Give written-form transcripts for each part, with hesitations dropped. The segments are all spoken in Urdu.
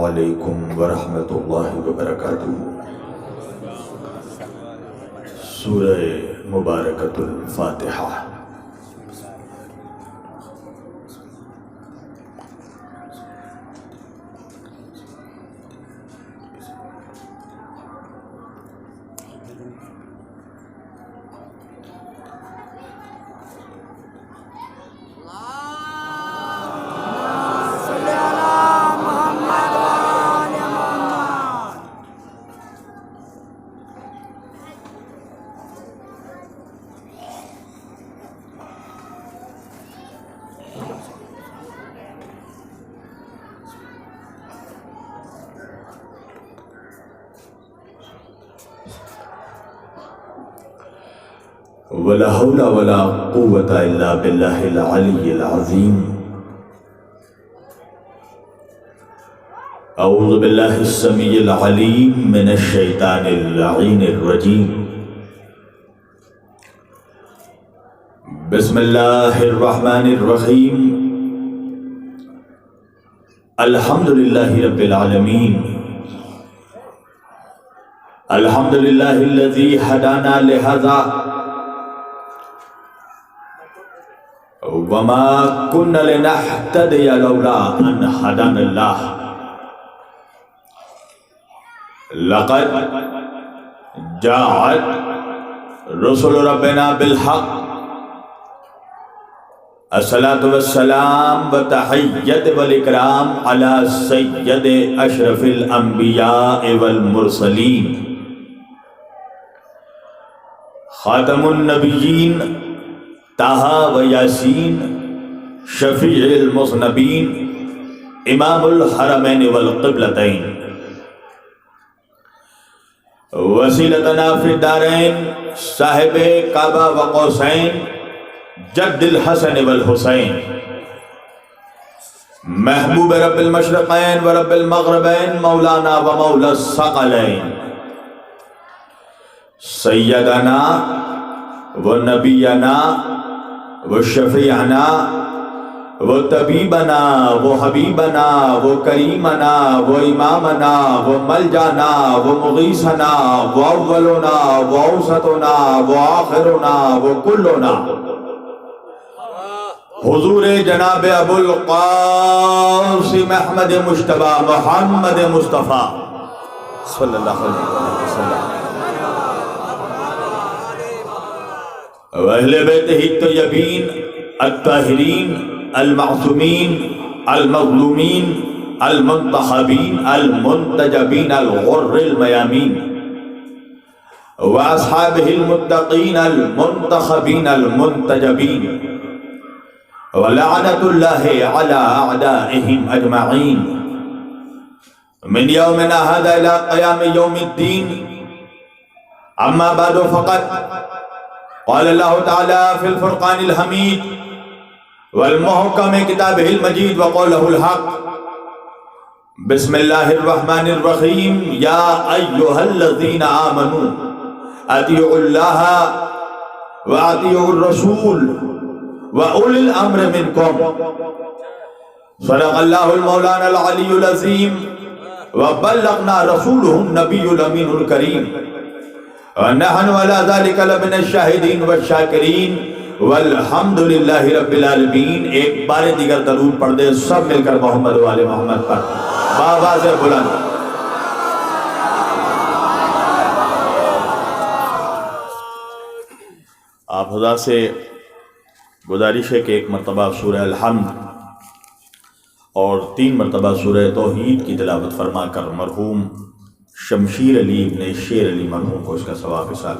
علیکم ورحمۃ اللہ وبرکاتہ۔ سورہ مبارکۃ الفاتحہ۔ ولا حول ولا قوة إلا بالله العلي العظيم۔ أعوذ بالله السميع العليم من الشيطان اللعين الرجيم۔ بسم الله الرحمن الرحيم۔ الحمد لله رب العالمين۔ الحمد لله الذي هدانا لهذا وما كنا لنهتدي لولا أن هدانا الله۔ لقد جاءت رسل ربنا بالحق۔ الصلاة والسلام والتحية والإكرام على سيد أشرف الأنبياء والمرسلين، خاتم النبيين طه و یاسین، شفیع المذنبین، امام الحرمین والقبلتین، وسیلتنا فی الدارین، صاحب کعبہ و قوسین، جد الحسن والحسین، محبوب رب المشرقین و رب المغربین، مولانا و مولا الثقلین، سیدنا و نبینا وہ شفیعنا، وہ طبیبنا، وہ حبیبنا، وہ کریمنا، وہ امامنا، وہ ملجانا، وہ مغیثنا، وہ اولنا، وہ اوسطنا، وہ آخرنا، وہ کلنا، حضور جناب ابو القاسم احمد مجتبی محمد مصطفیٰ صلی اللہ علیہ وسلم، وأهل بيته الطيبين الطاهرين المعصومين المظلومين المنتخبين المنتجبين الغر الميامين، وأصحابه المتقين المنتخبين المنتجبين، ولعنة الله على أعدائهم أجمعين من يومنا هذا إلى قيام يوم الدين۔ أما بعد فقط قال الله تعالى في الفرقان الحميد والمحكم كتابه المجيد وقوله الحق، بسم الله الرحمن الرحيم، يا أيها الذين آمنوا أطيعوا الله وأطيعوا الرسول وأولي الأمر منكم، صدق الله المولانا العلي العظيم، وبلغنا رسوله النبي الأمين الكريم، ونحن على ذلك لمن الشاہدین والشاکرین، والحمد للہ رب العالمین۔ ایک بار دیگر درود پڑھ دے سب مل کر محمد و آل محمد پر بآواز بلند۔ آپ حضرات سے گزارش ہے کہ ایک مرتبہ سورہ الحمد اور 3 مرتبہ سورہ توحید کی تلاوت فرما کر مرحوم شمشیر علی ابن شیر علی مرحوم کو اس کا ثواب حاصل۔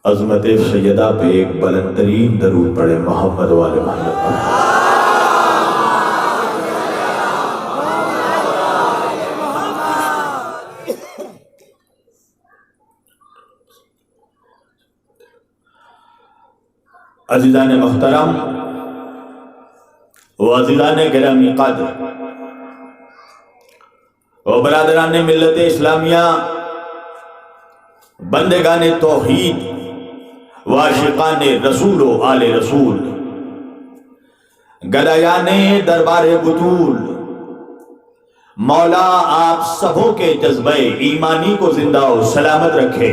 عظمت سیدہ پہ ایک بلند ترین درود پڑھے محمد والے محمد پر۔ عزیزان محترم و عزیزان گرامی قدر و برادران ملت اسلامیہ، بندگان توحید و عاشقان رسول و آل رسول، گدایان دربار بطول، مولا آپ سبوں کے جذبہ ایمانی کو زندہ و سلامت رکھے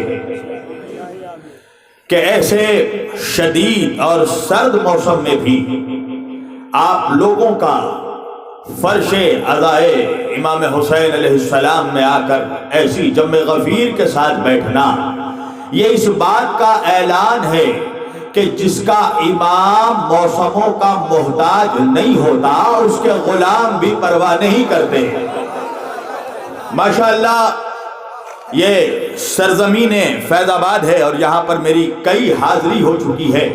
کہ ایسے شدید اور سرد موسم میں بھی آپ لوگوں کا فرش عزائے امام حسین علیہ السلام میں آ کر ایسی جم غفیر کے ساتھ بیٹھنا، یہ اس بات کا اعلان ہے کہ جس کا امام موسموں کا محتاج نہیں ہوتا، اس کے غلام بھی پرواہ نہیں کرتے۔ ماشاءاللہ یہ سرزمین فیض آباد ہے اور یہاں پر میری کئی حاضری ہو چکی ہے،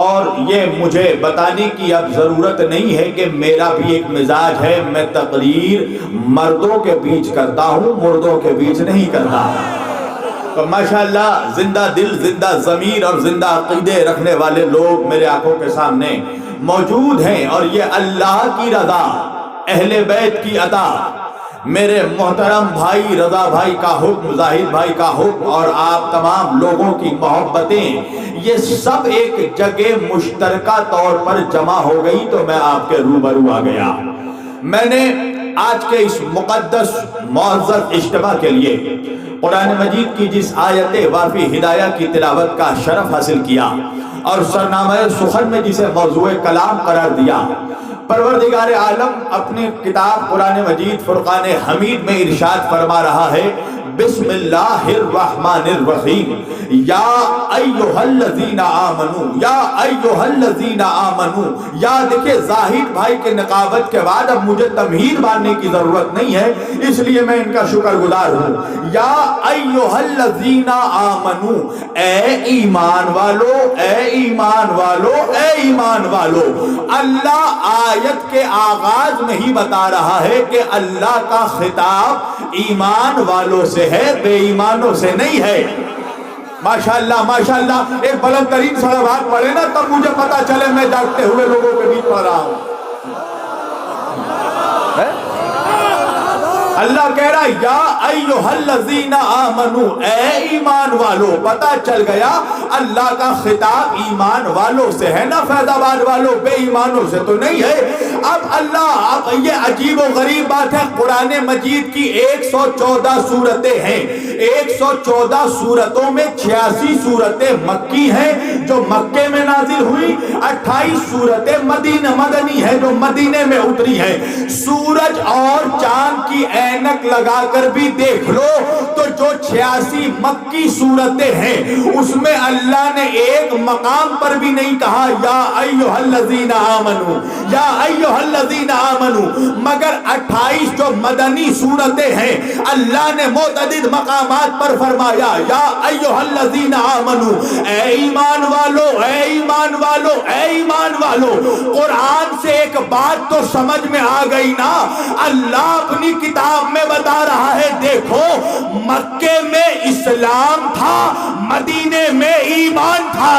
اور یہ مجھے بتانے کی اب ضرورت نہیں ہے کہ میرا بھی ایک مزاج ہے، میں تقریر مردوں کے بیچ کرتا ہوں، مردوں کے بیچ نہیں کرتا۔ تو ماشاءاللہ زندہ دل، زندہ ضمیر اور زندہ عقیدے رکھنے والے لوگ میرے آنکھوں کے سامنے موجود ہیں، اور یہ اللہ کی رضا، اہل بیت کی عطا، میرے محترم بھائی رضا بھائی کا حکم، زاہد بھائی کا حکم، اور آپ تمام لوگوں کی محبتیں، یہ سب ایک جگہ مشترکہ طور پر جمع ہو گئی تو میں آپ کے روبرو آ گیا۔ میں نے آج کے اس مقدس معزز اجتماع کے لیے قرآن مجید کی جس آیت وافی ہدایہ کی تلاوت کا شرف حاصل کیا اور سرنامہ سخن میں جسے موضوع کلام قرار دیا، پروردگار عالم اپنی کتاب قرآن مجید فرقان حمید میں ارشاد فرما رہا ہے، بسم اللہ الرحمن الرحیم، یا ایہا الذین آمنو، یا ایہا الذین آمنو۔ یا دیکھیں زاہد بھائی کے نقابت کے بعد اب مجھے تمہید ماننے کی ضرورت نہیں ہے، اس لیے میں ان کا شکر گزار ہوں۔ یا ایہا الذین آمنو، اے ایمان والو، اے ایمان والو، اے ایمان والو۔ اللہ آیت کے آغاز میں ہی بتا رہا ہے کہ اللہ کا خطاب ایمان والوں سے ہے، بے ایمانوں سے نہیں ہے۔ ماشاءاللہ ماشاءاللہ، ایک بلند ترین صلوات پڑھے نا تب مجھے پتا چلے میں جاگتے ہوئے لوگوں کے بیچ پڑھ رہا ہوں۔ اللہ کہہ رہا ہے یا ایہا الذین آمنو، اے ایمان والو۔ پتا چل گیا اللہ کا خطاب ایمان والوں سے ہے نا، فیض آباد والوں، بے ایمانوں سے تو نہیں ہے۔ اب اللہ، اب یہ عجیب و غریب بات ہے، قرآن مجید کی 114 صورتیں ہیں، 114 صورتوں میں 86 صورتیں مکی ہیں جو مکے میں نازل ہوئی، 28 صورتیں مدنی ہیں جو مدینے میں اتری ہیں۔ سورج اور چاند کی اینک لگا کر بھی دیکھ لو تو جو 86 مکی صورتیں ہیں اس میں اللہ نے ایک مقام پر بھی نہیں کہا یا ایھا الذین آمنو، یا ایھا الذین آمنو، مگر 28 جو مدنی صورتیں ہیں اللہ نے متعدد مقامات پر فرمایا یا ایھا الذین آمنو، اے ایمان والو، اے ایمان والو، اے ایمان والو۔ قرآن سے ایک بات تو سمجھ میں آ گئی نا، اللہ اپنی کتاب میں بتا رہا ہے دیکھو مکے میں اسلام تھا، مدینے میں ایمان تھا۔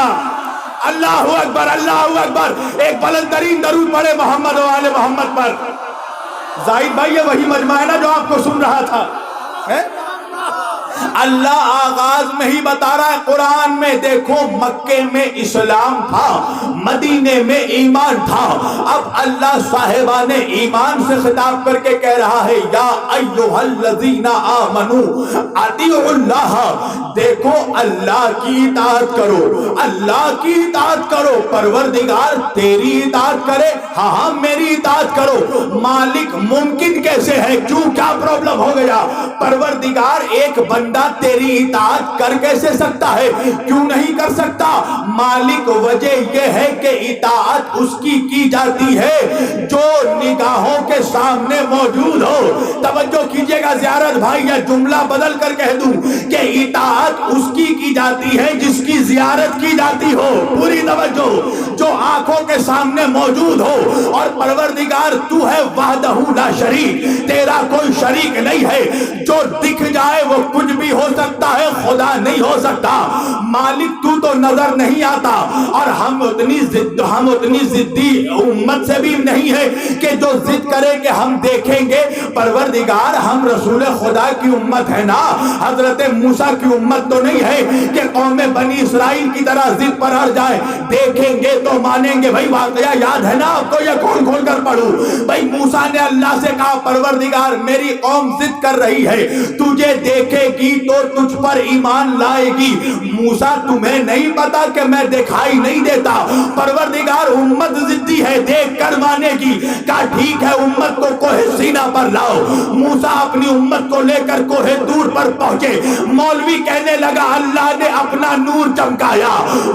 اللہ اکبر، اللہ اکبر۔ ایک بلند ترین درود پڑھے محمد و آل محمد پر۔ زاہد بھائی یہ وہی مجمع ہے نا جو آپ کو سن رہا تھا۔ اللہ آغاز میں ہی بتا رہا ہے قرآن میں دیکھو مکے میں اسلام تھا، مدینے میں ایمان تھا۔ اب اللہ صاحبان ایمان سے خطاب کر کے کہہ رہا ہے یا ایھا الذین آمنو اطیعوا اللہ، دیکھو اللہ کی اطاعت کرو، اللہ کی اطاعت کرو۔ پروردگار تیری اطاعت کرے، ہاں ہاں میری اطاعت کرو۔ مالک ممکن کیسے ہے، کیوں، کیا پرابلم ہو گیا؟ پروردگار ایک بندہ تیری اطاعت کر کیسے سکتا ہے، کیوں نہیں کر سکتا؟ مالک وجہ یہ ہے کہ اطاعت اس کی جاتی ہے جو نگاہوں کے سامنے موجود ہو۔ توجہ کیجئے گا گا زیارت بھائی، یا جملہ بدل کر کہہ دوں کہ اطاعت اس کی جاتی ہے جس کی زیارت کی جاتی ہو. پوری توجہ، جو آنکھوں کے سامنے موجود ہو. اور پروردگار تو ہے وحدہ لا شریک، تیرا کوئی شریک نہیں ہے. جو دکھ جائے وہ کچھ بھی ہو سکتا ہے، خدا نہیں ہو سکتا. مالک تو نظر نہیں آتا. اور ہم اتنی ضدی امت سے بھی نہیں ہے کہ جو ضد کرے کہ ہم دیکھیں گے. پروردگار ہم رسول خدا کی امت ہے نا، حضرت موسیٰ کی امت تو نہیں ہے کہ قوم بنی اسرائیل کی طرح ضد پر اڑ جائے. دیکھیں گے تو مانیں گے. بھائی واقعہ یاد ہے نا آپ کو، یہ کھول کر پڑھوں. بھائی موسیٰ نے اللہ سے کہا پروردگار میری قوم ضد کر رہی ہے، تجھے دیکھے گی تو تجھ پر ایمان لائے گی. موسیٰ تمہیں نہیں پتا کہ میں دکھائی نہیں دیتا؟ پروردگار امت ضدی ہے، دیکھ کر مانے گی. کہا ٹھیک ہے امت کو کوہ سینا پر لاؤ. موسیٰ اپنی امت کو لے کر کوہ طور پر پہنچے. مولوی کہنے لگا اللہ نے اپنا نور چمکایا،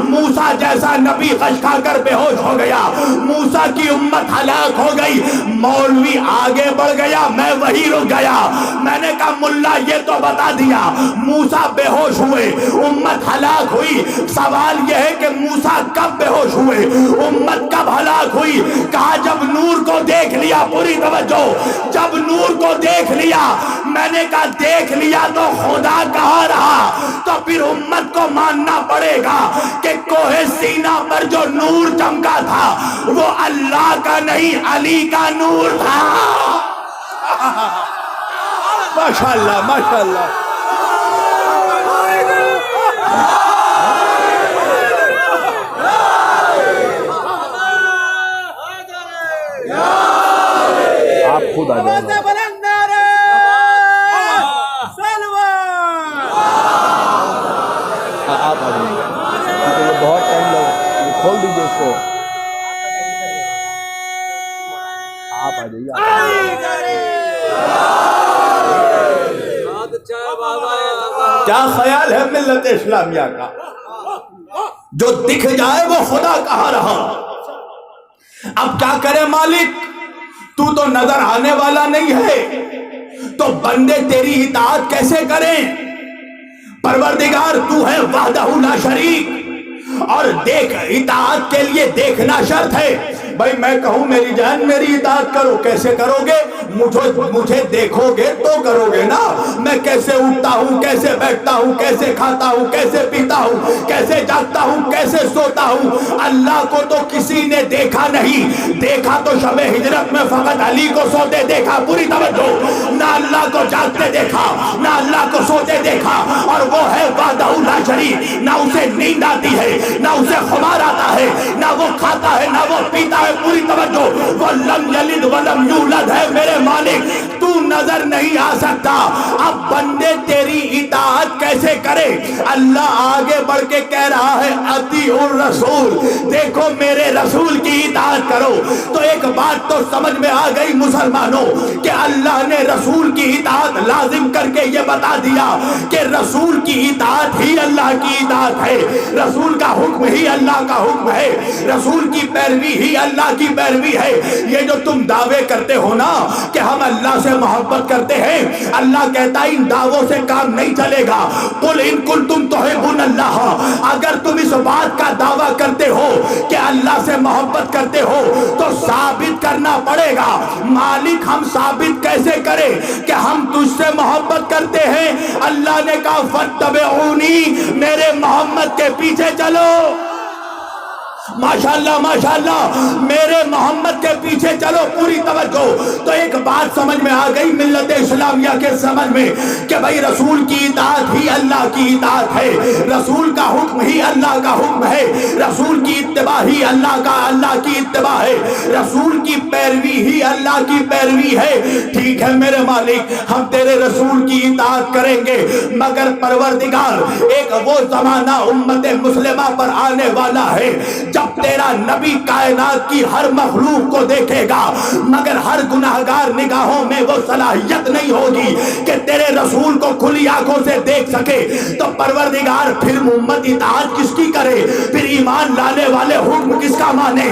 موسیٰ جیسا نبی غش کھا کر بے ہوش ہو گیا. موسیٰ کی امت ہلاک ہو گئی. مولوی آگے بڑھ گیا، میں وہی رک گیا. میں نے کہا ملا یہ تو بتا دیا موسیٰ بے ہوش ہوئے، امت ہلاک ہوئی. سوال یہ ہے کہ موسیٰ کب بے ہوش ہوئے، امت کب ہلاک ہوئی؟ کہا جب نور کو دیکھ لیا. پوری توجہ، جب نور کو دیکھ لیا. میں نے کہا دیکھ لیا تو خدا کہاں رہا؟ تو پھر امت کو ماننا پڑے گا کہ کوہ سینا پر جو نور چمکا تھا وہ اللہ کا نہیں علی کا نور تھا. ماشاءاللہ ماشاءاللہ. آپ خود آ جائیں. آپ آ جائیں، یہ بہت ٹائم لگا. کھول دیجیے اس کو. آپ آ جائیے. کیا خیال ہے ملت اسلامیہ کا؟ جو دکھ جائے وہ خدا کہاں رہا؟ اب کیا کرے مالک؟ تو نظر آنے والا نہیں ہے، تو بندے تیری اطاعت کیسے کریں؟ پروردگار تو ہے وحدہ لا شریک، اور دیکھ اطاعت کے لیے دیکھنا شرط ہے. بھائی میں کہوں میری جان میری اطاعت کرو، کیسے کرو گے؟ مجھے دیکھو گے تو کرو گے نا. میں کیسے اٹھتا ہوں، کیسے بیٹھتا ہوں، کیسے کھاتا ہوں، کیسے پیتا ہوں، کیسے جاگتا ہوں، کیسے سوتا ہوں. اللہ کو تو کسی نے دیکھا نہیں. دیکھا تو شب ہجرت میں فقط علی کو سوتے دیکھا. پوری توجہ، نہ اللہ کو جاگتے دیکھا، نہ اللہ کو سوتے دیکھا. اور وہ ہے وحدہ لا شریک. نہ اسے نیند آتی ہے، نہ اسے خمار آتا ہے، نہ وہ کھاتا ہے، نہ وہ پیتا ہے. پوری توجہ، وہ لم یلد ولم یولد ہے. میرے مالک تو نظر نہیں آ سکتا. اب بندے تیری اطاعت کیسے کرے؟ اللہ آگے بڑھ کے کہہ رہا ہے اطیعوا الرسول، دیکھو میرے رسول کی اطاعت کرو. تو ایک بات تو سمجھ میں آ گئی مسلمانوں کہ اللہ نے رسول کی اطاعت لازم کر کے یہ بتا دیا کہ رسول کی اطاعت ہی اللہ کی اطاعت ہے، رسول کا حکم ہی اللہ کا حکم ہے، رسول کی پیروی ہی اللہ کی پیروی ہے. یہ جو تم دعوے کرتے ہو نا کہ ہم اللہ سے محبت کرتے ہیں، اللہ کہتا ہے ان دعووں سے کام نہیں چلے گا. قل ان کنتم تحبون اللہ، اگر تم اس بات کا دعویٰ کرتے ہو کہ اللہ سے محبت کرتے ہو تو ثابت کرنا پڑے گا. مالک ہم ثابت کیسے کریں کہ ہم تجھ سے محبت کرتے ہیں؟ اللہ نے کہا فاتبعونی، میرے محمد کے پیچھے چلو. ماشاءاللہ ماشاءاللہ، میرے محمد کے پیچھے چلو. پوری توجہ. تو ایک بات سمجھ میں آ گئی ملت اسلامیہ کے سمجھ میں کہ بھائی رسول کی اطاعت ہی اللہ کی اطاعت ہے، رسول کا حکم ہی اللہ کا حکم ہے، رسول کی اتباع ہی اللہ کی اتباع ہے، رسول کی پیروی ہی اللہ کی پیروی ہے. ٹھیک ہے میرے مالک، ہم تیرے رسول کی اطاعت کریں گے، مگر پروردگار ایک وہ زمانہ امت مسلمہ پر آنے والا ہے جب تیرا نبی کائنات کی ہر مخلوق کو دیکھے گا مگر ہر گناہگار نگاہوں میں وہ صلاحیت نہیں ہوگی کہ تیرے رسول کو کھلی آنکھوں سے دیکھ سکے، تو پروردگار پھر امت اطاعت کس کی کرے؟ پھر ایمان لانے والے حکم کس کا مانے؟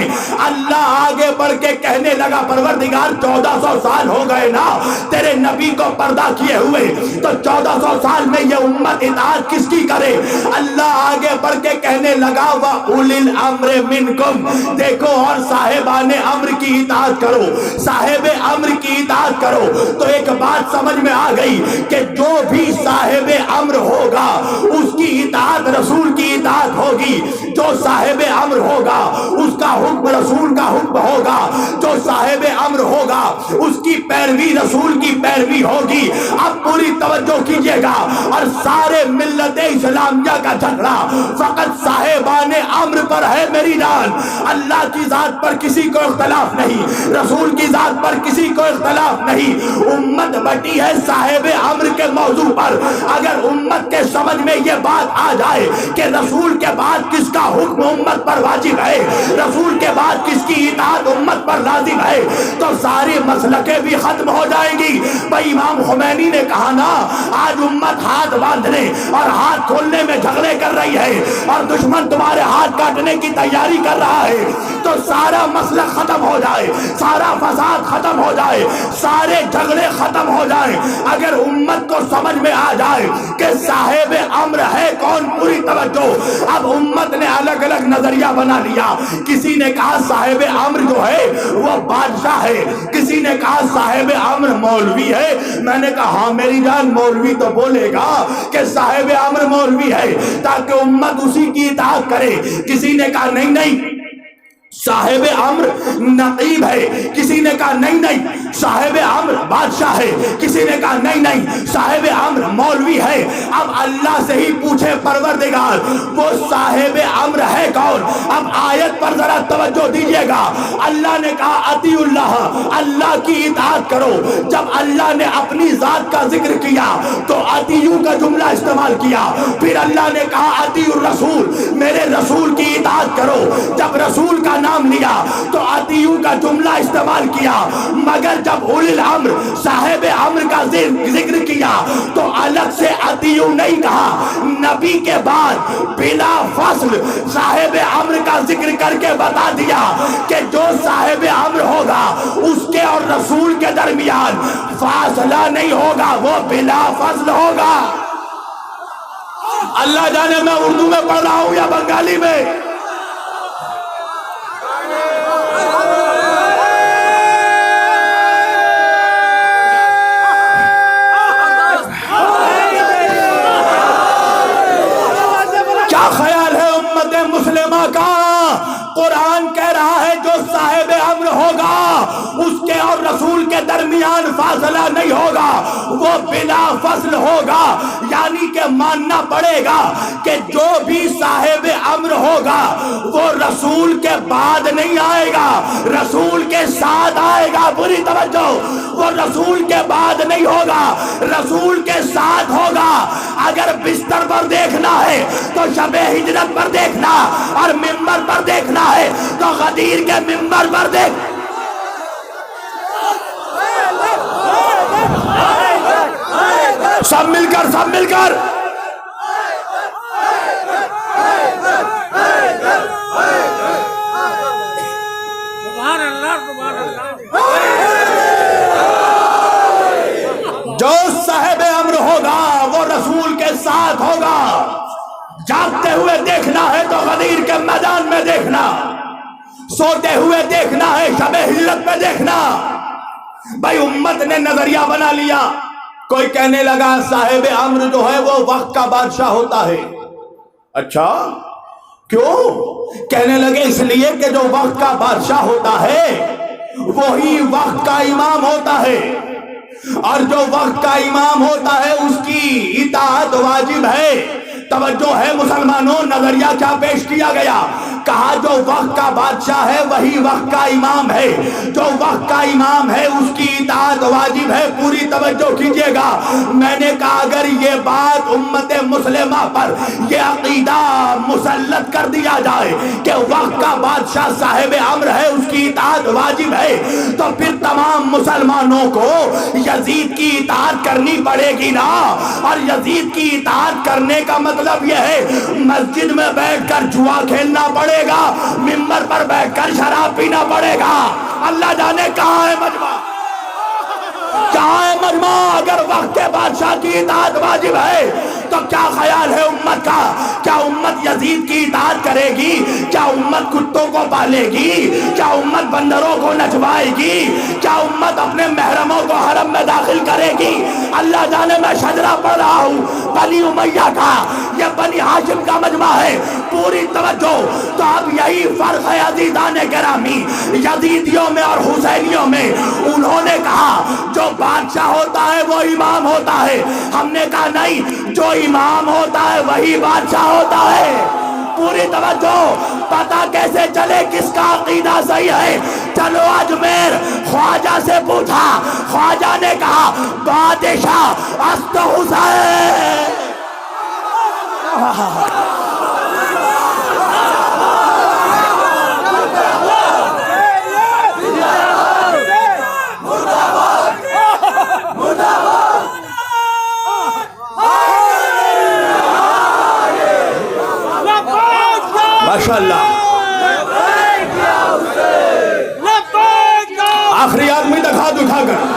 اللہ آگے بڑھ کے کہنے لگا پروردگار 1400 سال ہو گئے نا تیرے نبی کو پردہ کیے ہوئے، تو 1400 سال میں یہ امت اطاعت کس کی کرے؟ اللہ آگے بڑھ کے کہنے لگا وَأُولِي الْأَمْرِ مِنْكُمْ، دیکھو اور صاحبان امر کی اطاعت کرو، صاحب امر کی اطاعت کرو۔ تو ایک بات سمجھ میں آ گئی کہ جو بھی صاحب امر ہوگا اس کی اطاعت رسول کی اطاعت ہوگی، جو صاحب امر ہوگا اس کا حکم رسول کا حکم ہوگا، جو صاحب امر ہوگا اس کی پیروی رسول کی پیروی ہوگی۔ اب پوری توجہ کیجئے گا، اور سارے ملت اسلامیہ کا جھگڑا فقط صاحبان امر پر ہے میری جان۔ اللہ کی ذات پر کسی کو اختلاف نہیں، رسول کی ذات پر کسی کو اختلاف نہیں، امت بٹی ہے صاحب امر کے موضوع پر۔ اگر امت کے سمجھ میں یہ بات آ جائے کہ رسول کے بعد کس کا حکم امت پر واجب ہے، رسول کے بعد کس کی اطاعت امت پر لازم ہے، تو ساری مسلکیں بھی ختم ہو جائیں گی۔ بھائی امام خمینی نے کہا نا آج امت ہاتھ باندھنے اور ہاتھ کھولنے میں جھگڑے کر رہی ہے اور دشمن تمہارے ہاتھ کاٹنے کی تیاری کر رہا ہے، تو سارا مسئلہ ختم ہو جائے، سارا فساد ختم ہو جائے، سارے جھگڑے ختم ہو جائیں اگر امت کو سمجھ میں آ جائے کہ صاحب امر ہے کون۔ پوری توجہ، اب امت نے الگ الگ نظریہ بنا لیا، کسی نے کہا صاحب امر جو ہے وہ بادشاہ ہے، کسی نے کہا صاحب امر مولوی ہے۔ میں نے کہا ہاں میری جان، مولوی تو بولے گا کہ صاحب امر مولوی ہے تاکہ امت اسی کی اطاعت کرے۔ کسی نے کہا نہیں نہیں صاحب امر نقیب ہے، کسی نے کہا نہیں نہیں صاحب امر بادشاہ ہے، کسی نے کہا نہیں نہیں صاحب امر مولوی ہے۔ اب اللہ سے ہی پوچھے پروردگار وہ صاحب امر ہے کون؟ اب آیت پر ذرا توجہ دیجئے گا، اللہ نے کہا اطیعوا اللہ، اللہ کی اطاعت کرو۔ جب اللہ نے اپنی ذات کا ذکر کیا تو اطیعوا کا جملہ استعمال کیا، پھر اللہ نے کہا اطیعوا الرسول، میرے رسول کی اطاعت کرو۔ جب رسول کا نام لیا تو اطیعوا کا جملہ استعمال کیا، مگر جب اولی الامر صاحب امر کا ذکر کیا تو الگ سے اطیعوا نہیں کہا، نبی کے بعد بلا فصل صاحب امر کا ذکر کر کے بتا دیا کہ جو صاحب امر ہوگا اس کے اور رسول کے درمیان فاصلہ نہیں ہوگا، وہ بلا فصل ہوگا۔ اللہ جانے میں اردو میں پڑھ رہا ہوں یا بنگالی میں۔ کیا خیال ہے امت مسلمہ کا؟ قرآن کہہ رہا ہے جو صاحب امر ہوگا اس کے اور رسول کے درمیان فاصلہ نہیں ہوگا، وہ بلا فصل ہوگا۔ یعنی کہ ماننا پڑے گا کہ جو بھی صاحب امر ہوگا وہ رسول کے بعد نہیں آئے گا، رسول کے ساتھ آئے گا۔ پوری توجہ، وہ رسول کے بعد نہیں ہوگا، رسول کے ساتھ ہوگا۔ اگر بستر پر دیکھنا ہے تو شب ہجرت پر دیکھنا، اور ممبر پر دیکھنا ہے تو غدیر کے ممبر پر دیکھ۔ سب مل کر جو صاحب امر ہوگا وہ رسول کے ساتھ ہوگا۔ جاگتے ہوئے دیکھنا ہے تو غدیر کے میدان میں دیکھنا، سوتے ہوئے دیکھنا ہے شب ہجرت میں دیکھنا۔ بھائی امت نے نظریہ بنا لیا، کوئی کہنے لگا صاحب امر جو ہے وہ وقت کا بادشاہ ہوتا ہے۔ اچھا کیوں؟ کہنے لگے اس لیے کہ جو وقت کا بادشاہ ہوتا ہے وہی وقت کا امام ہوتا ہے، اور جو وقت کا امام ہوتا ہے اس کی اطاعت واجب ہے۔ توجہ ہے مسلمانوں، نظریہ کیا پیش کیا گیا؟ کہا جو وقت کا بادشاہ ہے وہی وقت کا امام ہے، جو وقت کا امام ہے اس کی اطاعت واجب ہے۔ پوری توجہ کیجئے گا، میں نے کہا اگر یہ بات امت مسلمہ پر یہ عقیدہ مسلط کر دیا جائے کہ وقت کا بادشاہ صاحب امر ہے، اس کی اطاعت واجب ہے، تو پھر تمام مسلمانوں کو یزید کی اطاعت کرنی پڑے گی نا۔ اور یزید کی اطاعت کرنے کا مطلب یہ ہے مسجد میں بیٹھ کر جوا کھیلنا پڑے گا، ممبر پر بیٹھ کر شراب پینا پڑے گا۔ اللہ جانے کہاں ہے مجمع، کہاں ہے مجمع؟ اگر وقت کے بادشاہ کی اطاعت واجب ہے تو کیا خیال ہے امت کا؟ کیا امت یزید کی اطاعت کرے گی؟ کیا امت کتوں کو پالے گی؟ کیا امت بندروں کو نچوائے گی؟ کیا امت اپنے محرموں کو حرم میں داخل کرے گی؟ اللہ جانے میں شجرہ پڑھ رہا ہوں بنی امیہ کا، یہ بنی ہاشم کا مجمع ہے، پوری توجہ۔ تو اب یہی فرق ہے عزیزان گرامی یزیدیوں میں اور حسینیوں میں۔ انہوں نے کہا جو بادشاہ ہوتا ہے وہ امام ہوتا ہے، ہم نے کہا نہیں، جو امام ہوتا ہے وہی بادشاہ ہوتا ہے۔ پوری توجہ، پتہ کیسے چلے کس کا عقیدہ صحیح ہے؟ چلو اجمیر خواجہ سے پوچھا، خواجہ نے کہا بادشاہ است حسین۔ ماشاءاللہ، آخری آدمی تک ہاتھ اٹھا کر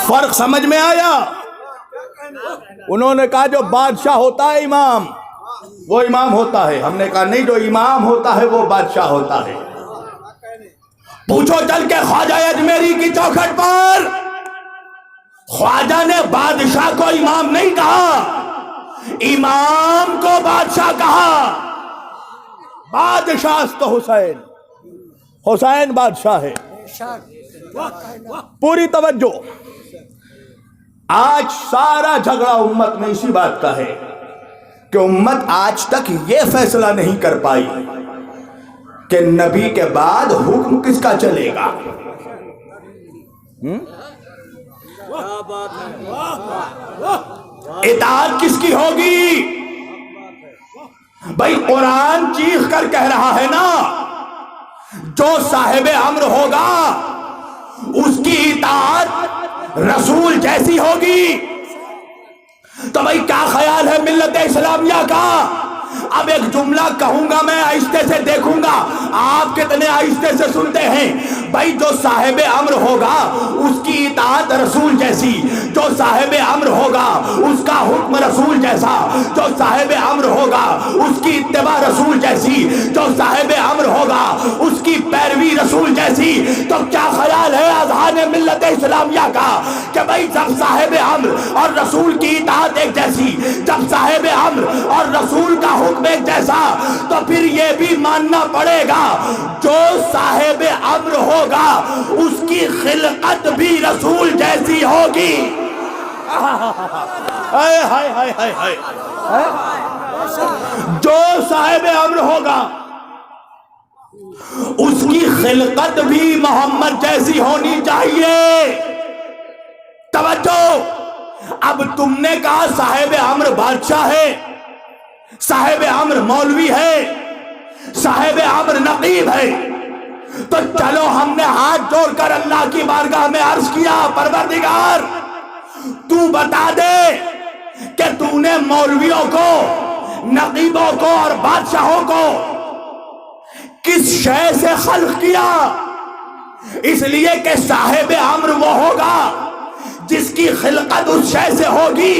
فرق سمجھ میں آیا؟ انہوں نے کہا جو بادشاہ ہوتا ہے امام وہ امام ہوتا ہے، ہم نے کہا نہیں، جو امام ہوتا ہے وہ بادشاہ ہوتا ہے۔ پوچھو چل کے خواجہ اجمیری کی چوکھٹ پر، خواجہ نے بادشاہ کو امام نہیں کہا، امام کو بادشاہ کہا۔ بادشاہ است حسین، حسین بادشاہ ہے۔ پوری توجہ، آج سارا جھگڑا امت میں اسی بات کا ہے کہ امت آج تک یہ فیصلہ نہیں کر پائی کہ نبی کے بعد حکم کس کا چلے گا۔ اطاعت کس کی ہوگی؟ بھائی قرآن چیخ کر کہہ رہا ہے نا، جو صاحب امر ہوگا اس کی اطاعت رسول جیسی ہوگی۔ تو بھائی کیا خیال ہے ملت اسلامیہ کا؟ اب ایک جملہ کہوں گا میں، آہستہ سے دیکھوں گا آپ کتنے آہستہ سے سنتے ہیں۔ بھائی جو صاحب امر ہوگا اس کی اطاعت رسول جیسی، جو صاحب امر ہوگا اس کا حکم رسول جیسا، جو صاحب امر ہوگا اس کی اتباع رسول جیسی، جو صاحب امر ہوگا اس کی پیروی رسول جیسی۔ تو کیا خیال ہے اذہان ملت اسلامیہ کا کہ بھائی جب صاحب امر اور رسول کی اطاعت ایک جیسی، جب صاحب امر اور رسول کا حکم ایک جیسا، تو پھر یہ بھی ماننا پڑے گا جو صاحب امر ہوگا اس کی خلقت بھی رسول جیسی ہوگی۔ جو صاحب امر ہوگا اس کی خلقت بھی محمد جیسی ہونی چاہیے۔ توجہ، اب تم نے کہا صاحب امر بادشاہ ہے، صاحب امر مولوی ہے، صاحب امر نقیب ہے، تو چلو ہم نے ہاتھ جوڑ کر اللہ کی بارگاہ میں عرض کیا پروردگار تو بتا دے کہ تو نے مولویوں کو، نقیبوں کو اور بادشاہوں کو کس شے سے خلق کیا؟ اس لیے کہ صاحب امر وہ ہوگا جس کی خلقت اس شے سے ہوگی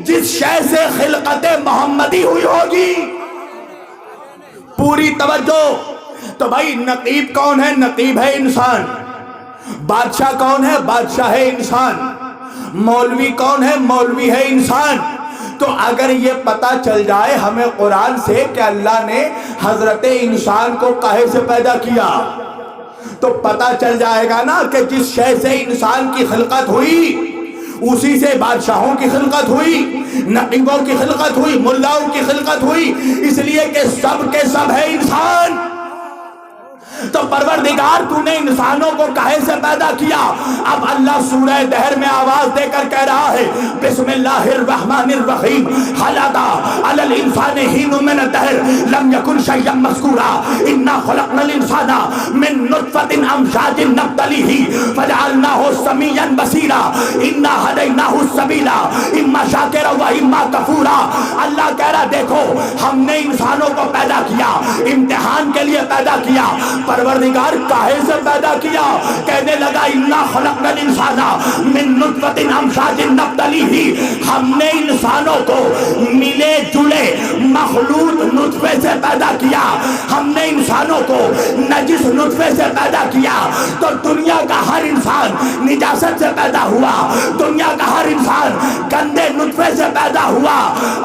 جس شے سے خلقت محمدی ہوئی ہوگی۔ پوری توجہ۔ تو بھائی نقیب کون ہے؟ نقیب ہے انسان۔ بادشاہ کون ہے؟ بادشاہ ہے انسان۔ مولوی کون ہے؟ مولوی ہے انسان۔ تو اگر یہ پتہ چل جائے ہمیں قرآن سے کہ اللہ نے حضرت انسان کو کہے سے پیدا کیا، تو پتہ چل جائے گا نا کہ جس شے سے انسان کی خلقت ہوئی اسی سے بادشاہوں کی خلقت ہوئی، نقیبوں کی خلقت ہوئی، ملاؤں کی خلقت ہوئی، اس لیے کہ سب کے سب ہے انسان۔ تو پروردگار تو نے انسانوں کو کہے سے پیدا کیا۔ اب اللہ سورہ دہر میں آواز دے کر کہہ رہا ہے بسم اللہ الرحمن الرحیم هل اتى على الانسان حين من الدهر لم يكن شيئا مذكورا انا خلقنا الانسان من نطفة امشاج نبتليه فجعلناه سميعا بصيرا انا هديناه السبيل اما شاكرا واما كفورا۔ اللہ کہہ رہا دیکھو ہم نے انسانوں کو پیدا کیا، امتحان کے لیے پیدا کیا۔ پروردگار کاہے سے پیدا کیا؟ کہنے لگا انا خلقنا الانسان من نطفۃ امشاج نبتلیہ، ہم نے انسانوں کو ملے جلے مخلوط نطفے سے پیدا کیا، ہم نے انسانوں کو نجس نطفے سے پیدا کیا۔ تو دنیا کا ہر انسان نجاست سے پیدا ہوا، دنیا کا ہر انسان گندے نطفے سے پیدا ہوا،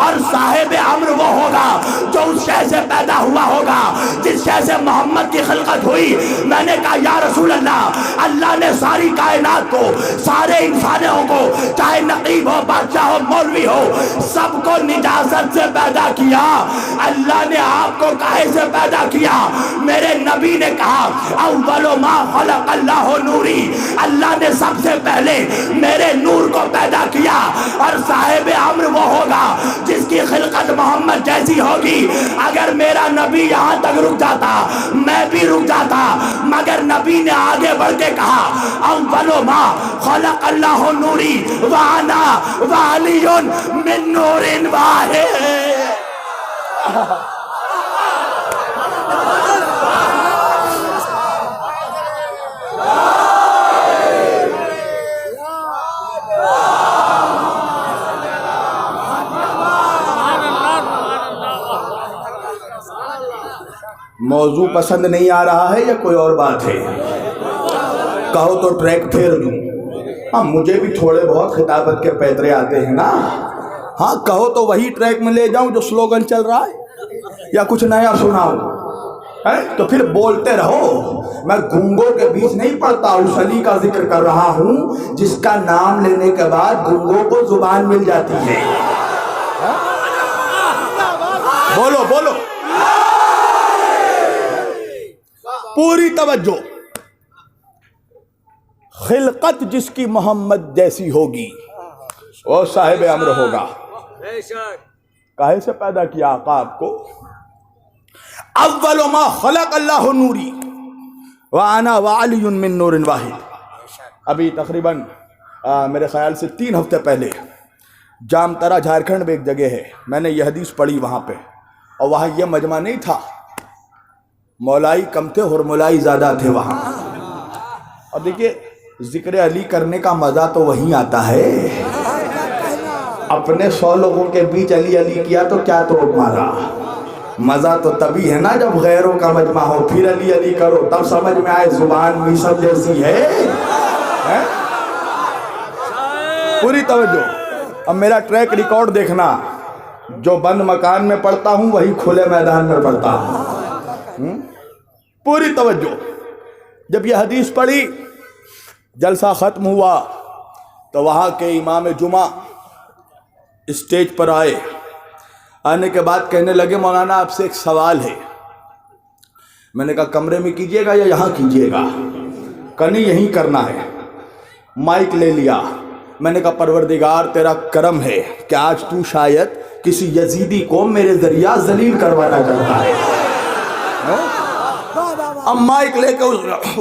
اور صاحب امر وہ ہوگا جو اس شے سے پیدا ہوا ہوگا جس شے سے محمد کی خلقت ہوئی۔ میں نے کہا یا رسول اللہ نے ساری کائنات کو، سارے انسانوں کو، چاہے نقیب ہو، بادشاہ ہو، مولوی ہو، سب کو نجاست سے پیدا کیا، اللہ نے آپ کو کاہے سے پیدا کیا؟ میرے نبی نے کہا اول ما خلق اللہ نوری، اللہ نے سب سے پہلے میرے نور کو پیدا کیا، اور صاحب امر وہ ہوگا جس کی خلقت محمد جیسی ہوگی۔ اگر میرا نبی یہاں تک رک جاتا میں بھی رک جاتا، مگر نبی نے آگے بڑھ کے کہا اول ما خلق اللہ نوری وانا وعلی من نور واحد۔ موضوع پسند نہیں آ رہا ہے یا کوئی اور بات ہے؟ کہو تو ٹریک پھیر دوں۔ ہاں مجھے بھی تھوڑے بہت خطابت کے پیترے آتے ہیں نا، ہاں کہو تو وہی ٹریک میں لے جاؤں جو سلوگن چل رہا ہے، یا کچھ نیا سناؤں؟ تو پھر بولتے رہو، میں گنگوں کے بیچ نہیں پڑتا، اس علی کا ذکر کر رہا ہوں جس کا نام لینے کے بعد گنگوں کو زبان مل جاتی ہے۔ بولو بولو، پوری توجہ۔ خلقت جس کی محمد جیسی ہوگی وہ صاحب امر ہوگا۔ کاہے سے پیدا کیا آقا آپ کو؟ اول ما خلق اللہ نوری وانا وعلی من نور واحد۔ ابھی تقریباً میرے خیال سے 3 ہفتے پہلے جامترا جھارکھنڈ میں ایک جگہ ہے، میں نے یہ حدیث پڑھی وہاں پہ، اور وہاں یہ مجمع نہیں تھا، مولائی کم تھے اور مولائی زیادہ تھے وہاں۔ اور دیکھیے ذکر علی کرنے کا مزہ تو وہیں آتا ہے، اپنے 100 لوگوں کے بیچ علی علی کیا تو کیا توڑ مارا۔ مزہ تو تبھی ہے نا جب غیروں کا مجمع ہو، پھر علی علی کرو، تب سمجھ میں آئے زبان بھی سب جیسی ہے۔ پوری توجہ۔ اب میرا ٹریک ریکارڈ دیکھنا، جو بند مکان میں پڑھتا ہوں وہی کھلے میدان میں پڑھتا ہوں۔ پوری توجہ۔ جب یہ حدیث پڑھی، جلسہ ختم ہوا تو وہاں کے امام جمعہ اسٹیج پر آئے، آنے کے بعد کہنے لگے مولانا آپ سے ایک سوال ہے۔ میں نے کہا کمرے میں کیجئے گا یا یہاں کیجئے گا؟ کہا نہیں یہیں کرنا ہے۔ مائک لے لیا، میں نے کہا پروردگار تیرا کرم ہے کہ آج تو شاید کسی یزیدی کو میرے ذریعہ ذلیل کروانا چاہتا ہے۔ اب مائک لے کے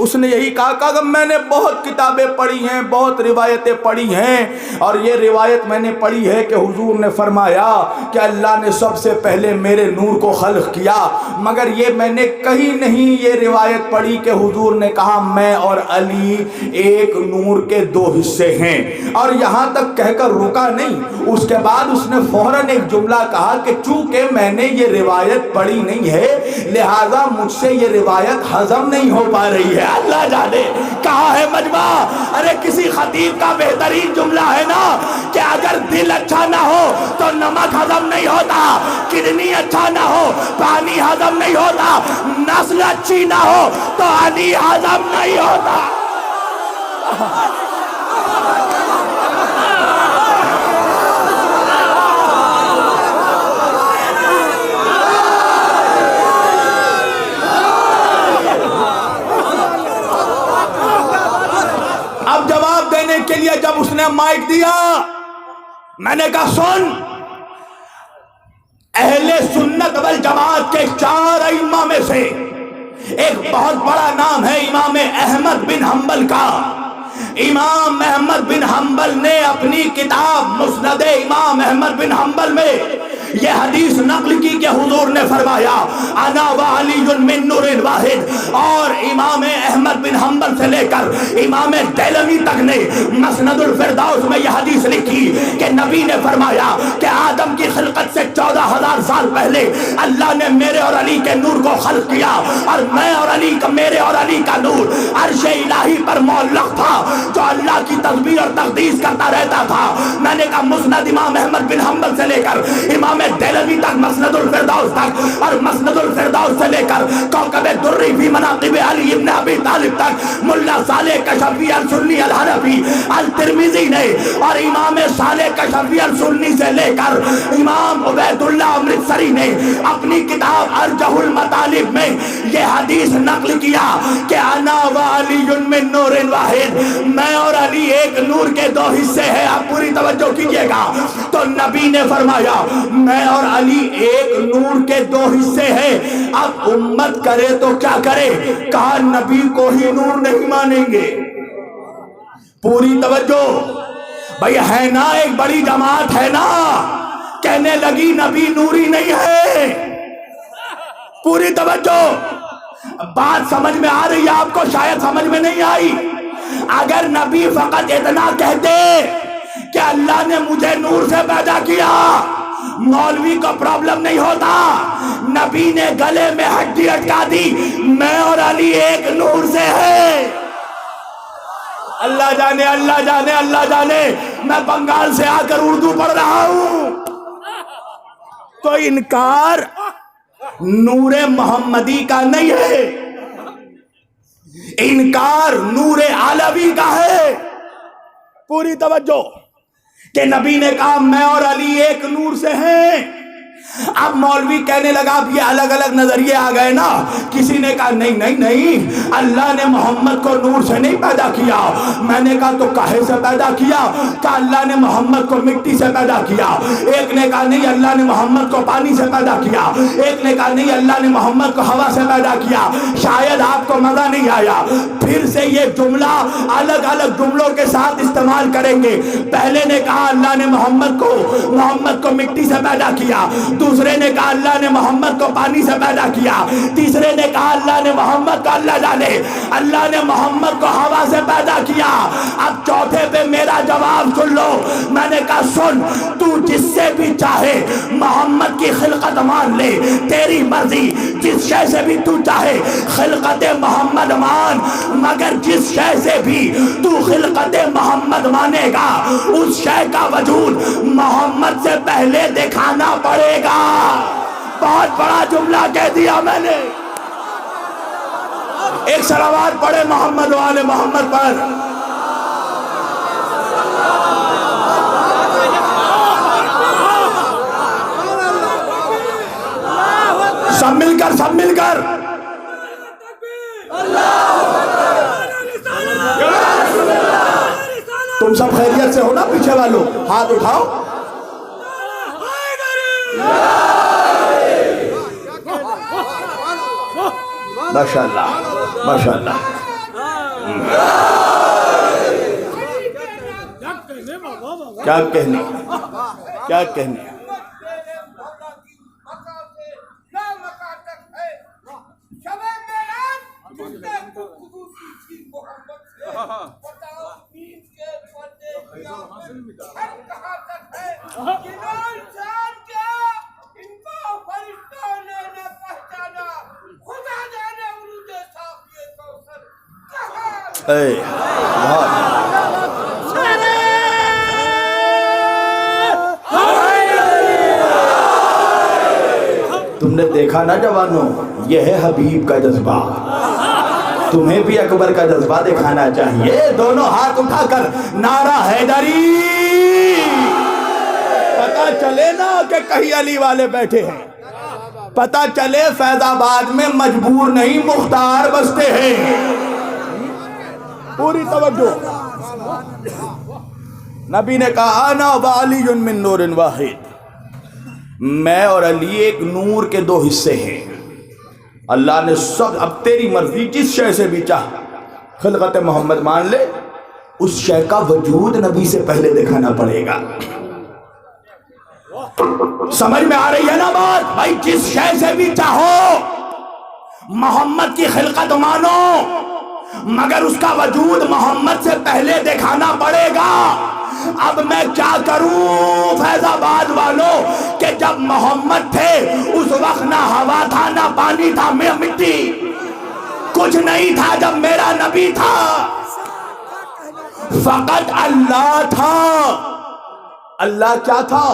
اس نے یہی کہا کہ میں نے بہت کتابیں پڑھی ہیں، بہت روایتیں پڑھی ہیں، اور یہ روایت میں نے پڑھی ہے کہ حضور نے فرمایا کہ اللہ نے سب سے پہلے میرے نور کو خلق کیا، مگر یہ میں نے کہیں نہیں یہ روایت پڑھی کہ حضور نے کہا میں اور علی ایک نور کے 2 حصے ہیں۔ اور یہاں تک کہہ کر رکا نہیں، اس کے بعد اس نے فوراً ایک جملہ کہا کہ چونکہ میں نے یہ روایت پڑھی نہیں ہے لہٰذا مجھ سے یہ روایت ہضم نہیں ہو پا رہی ہے. اللہ جانے کہا ہے مجمع. ارے کسی خطیب کا بہترین جملہ ہے نا کہ اگر دل اچھا نہ ہو تو نمک ہضم نہیں ہوتا, کڈنی اچھا نہ ہو پانی ہضم نہیں ہوتا, نسل اچھی نہ ہو تو علی ہضم نہیں ہوتا. اب جواب دینے کے لیے جب اس نے مائک دیا, میں نے کہا سن, اہل سنت والجماعت کے 4 ائمہ میں سے ایک بہت بڑا نام ہے امام احمد بن حنبل کا. امام احمد بن حنبل نے اپنی کتاب مسند امام احمد بن حنبل میں یہ حدیث نقل کی کہ حضور نے فرمایا انا وعلی من نور واحد. اور امام احمد بن حنبل سے لے کر امام دیلمی تک نے مسند الفردوس میں یہ حدیث لکھی کہ نبی نے فرمایا کہ آدم کی خلقت سے 14,000 سال پہلے اللہ نے میرے اور علی کے نور کو خلق کیا, اور میں اور علی کا, میرے اور علی کا نور عرش الہی پر معلق تھا جو اللہ کی تسبیح اور تقدیس کرتا رہتا تھا. میں نے کہا مسند امام احمد بن حنبل سے لے کر امام دیلوی تک, مسند الفردوس تک, اور مسند الفردوس سے لے کر کوكب الدری فی مناقب علی ابن ابی طالب تک, ملا صالح کشفی السنی الحنفی الترمذی نے, اور امام صالح کشفی السنی سے لے کر امام عبید اللہ امرتسری نے اپنی کتاب ارجح المطالب میں یہ حدیث نقل کیا کہ انا وعلی من نور واحد, میں اور علی ایک نور کے 2 حصے ہیں. آپ پوری توجہ کیجئے گا. تو نبی نے فرمایا میں اور علی ایک نور کے 2 حصے ہیں. اب امت کرے تو کیا کرے؟ کہا نبی کو ہی نور نہیں مانیں گے. پوری توجہ بھئی, ہے نا ایک بڑی جماعت ہے نا, کہنے لگی نبی نوری نہیں ہے. پوری توجہ, بات سمجھ میں آ رہی ہے آپ کو؟ شاید سمجھ میں نہیں آئی. اگر نبی فقط اتنا کہتے کہ اللہ نے مجھے نور سے پیدا کیا, مولوی کو پرابلم نہیں ہوتا. نبی نے گلے میں ہڈی اٹکا دی, میں اور علی ایک نور سے ہے. اللہ جانے, اللہ جانے, اللہ جانے, میں بنگال سے آ کر اردو پڑھ رہا ہوں. تو انکار نور محمدی کا نہیں ہے, انکار نور علوی کا ہے. پوری توجہ کہ نبی نے کہا میں اور علی ایک نور سے ہیں. اب مولوی کہنے لگا اب یہ الگ الگ نظریے آ گئے نا. کسی نے کہا نہیں نہیں نہیں, اللہ نے محمد کو نور سے نہیں پیدا کیا. میں نے کہا تو کاہے سے پیدا کیا؟ کہ اللہ نے محمد کو مٹی سے پیدا کیا. ایک نے کہا نہیں, اللہ نے محمد کو پانی سے پیدا کیا. ایک نے کہا نہیں, اللہ نے محمد کو ہوا سے پیدا کیا. شاید آپ کو مزہ نہیں آیا, پھر سے یہ جملہ الگ الگ جملوں کے ساتھ استعمال کریں گے. پہلے نے کہا اللہ نے محمد کو مٹی سے پیدا کیا. دوسرے نے کہا اللہ نے محمد کو پانی سے پیدا کیا. تیسرے نے کہا اللہ نے محمد کو, اللہ جانے, اللہ نے محمد کو ہوا سے پیدا کیا. اب چوتھے پہ میرا جواب سن لو. میں نے کہا سن, تو جس سے بھی چاہے محمد کی خلقت مان لے, تیری مرضی. جس شے سے بھی تو چاہے خلقت محمد مان, مگر جس شے سے بھی تو خلقت محمد مانے گا اس شے کا وجود محمد سے پہلے دکھانا پڑے گا. بہت بڑا جملہ کہہ دیا میں نے. ایک صلوات پڑھے محمد و آل محمد پر. سب مل کر تم سب خیریت سے ہو نا؟ پیچھے والوں ہاتھ اٹھاؤ. ماشاءاللہ ماشاءاللہ. کیا کہنے اے بہت تم نے دیکھا نا جوانوں، یہ ہے حبیب کا جذبہ. تمہیں بھی اکبر کا جذبہ دکھانا چاہیے. دونوں ہاتھ اٹھا کر نعرہ حیدری. پتہ چلے نا کہ کہیں علی والے بیٹھے ہیں. پتہ چلے فیض آباد میں مجبور نہیں مختار بستے ہیں. پوری توجہ. نبی نے کہا انا وعلی من نور واحد، میں اور علی ایک نور کے دو حصے ہیں. اللہ نے سب، اب تیری مرضی جس شے سے بھی چاہ خلقت محمد مان لے، اس شے کا وجود نبی سے پہلے دکھانا پڑے گا. سمجھ میں آ رہی ہے نا بات؟ بھائی جس شے سے بھی چاہو محمد کی خلقت مانو، مگر اس کا وجود محمد سے پہلے دکھانا پڑے گا. اب میں کیا کروں فیض آباد والوں کہ جب محمد تھے اس وقت نہ ہوا تھا نہ پانی تھا، میں مٹی کچھ نہیں تھا. جب میرا نبی تھا فقط اللہ تھا. اللہ کیا تھا؟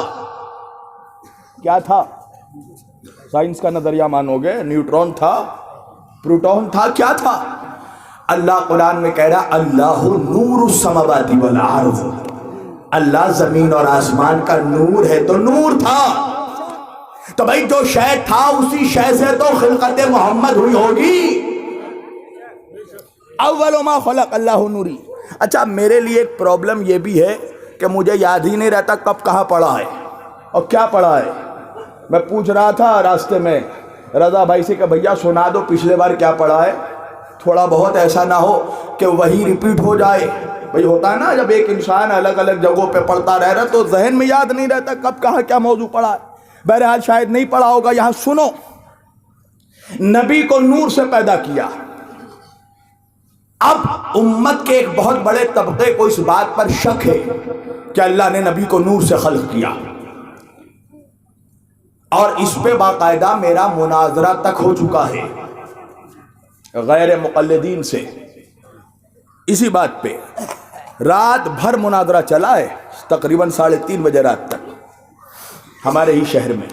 کیا تھا؟ سائنس کا نظریہ مانو گے، نیوٹرون تھا، پروٹون تھا، کیا تھا؟ اللہ قرآن میں کہہ رہا اللہ نور السماوات والارض، اللہ زمین اور آسمان کا نور ہے. تو نور تھا. تو بھائی جو شے تھا اسی شے سے تو خلقت محمد ہوئی ہوگی. اول ما خلق اللہ نوری. اچھا میرے لیے ایک پرابلم یہ بھی ہے کہ مجھے یاد ہی نہیں رہتا کب کہاں پڑھا ہے اور کیا پڑھا ہے. میں پوچھ رہا تھا راستے میں رضا بھائی سے کہ بھیا سنا دو پچھلے بار کیا پڑھا ہے، تھوڑا بہت ایسا نہ ہو کہ وہی ریپیٹ ہو جائے. بھئی ہوتا ہے نا جب ایک انسان الگ الگ جگہوں پہ پڑھتا رہ رہا تو ذہن میں یاد نہیں رہتا کب کہاں کیا موضوع پڑھا ہے. بہرحال شاید نہیں پڑھا ہوگا. یہاں سنو، نبی کو نور سے پیدا کیا. اب امت کے ایک بہت بڑے طبقے کو اس بات پر شک ہے کہ اللہ نے نبی کو نور سے خلق کیا، اور اس پہ باقاعدہ میرا مناظرہ تک ہو چکا ہے غیر مقلدین سے. اسی بات پہ رات بھر مناظرہ چلا ہے، تقریباً 3:30 بجے رات تک ہمارے ہی شہر میں،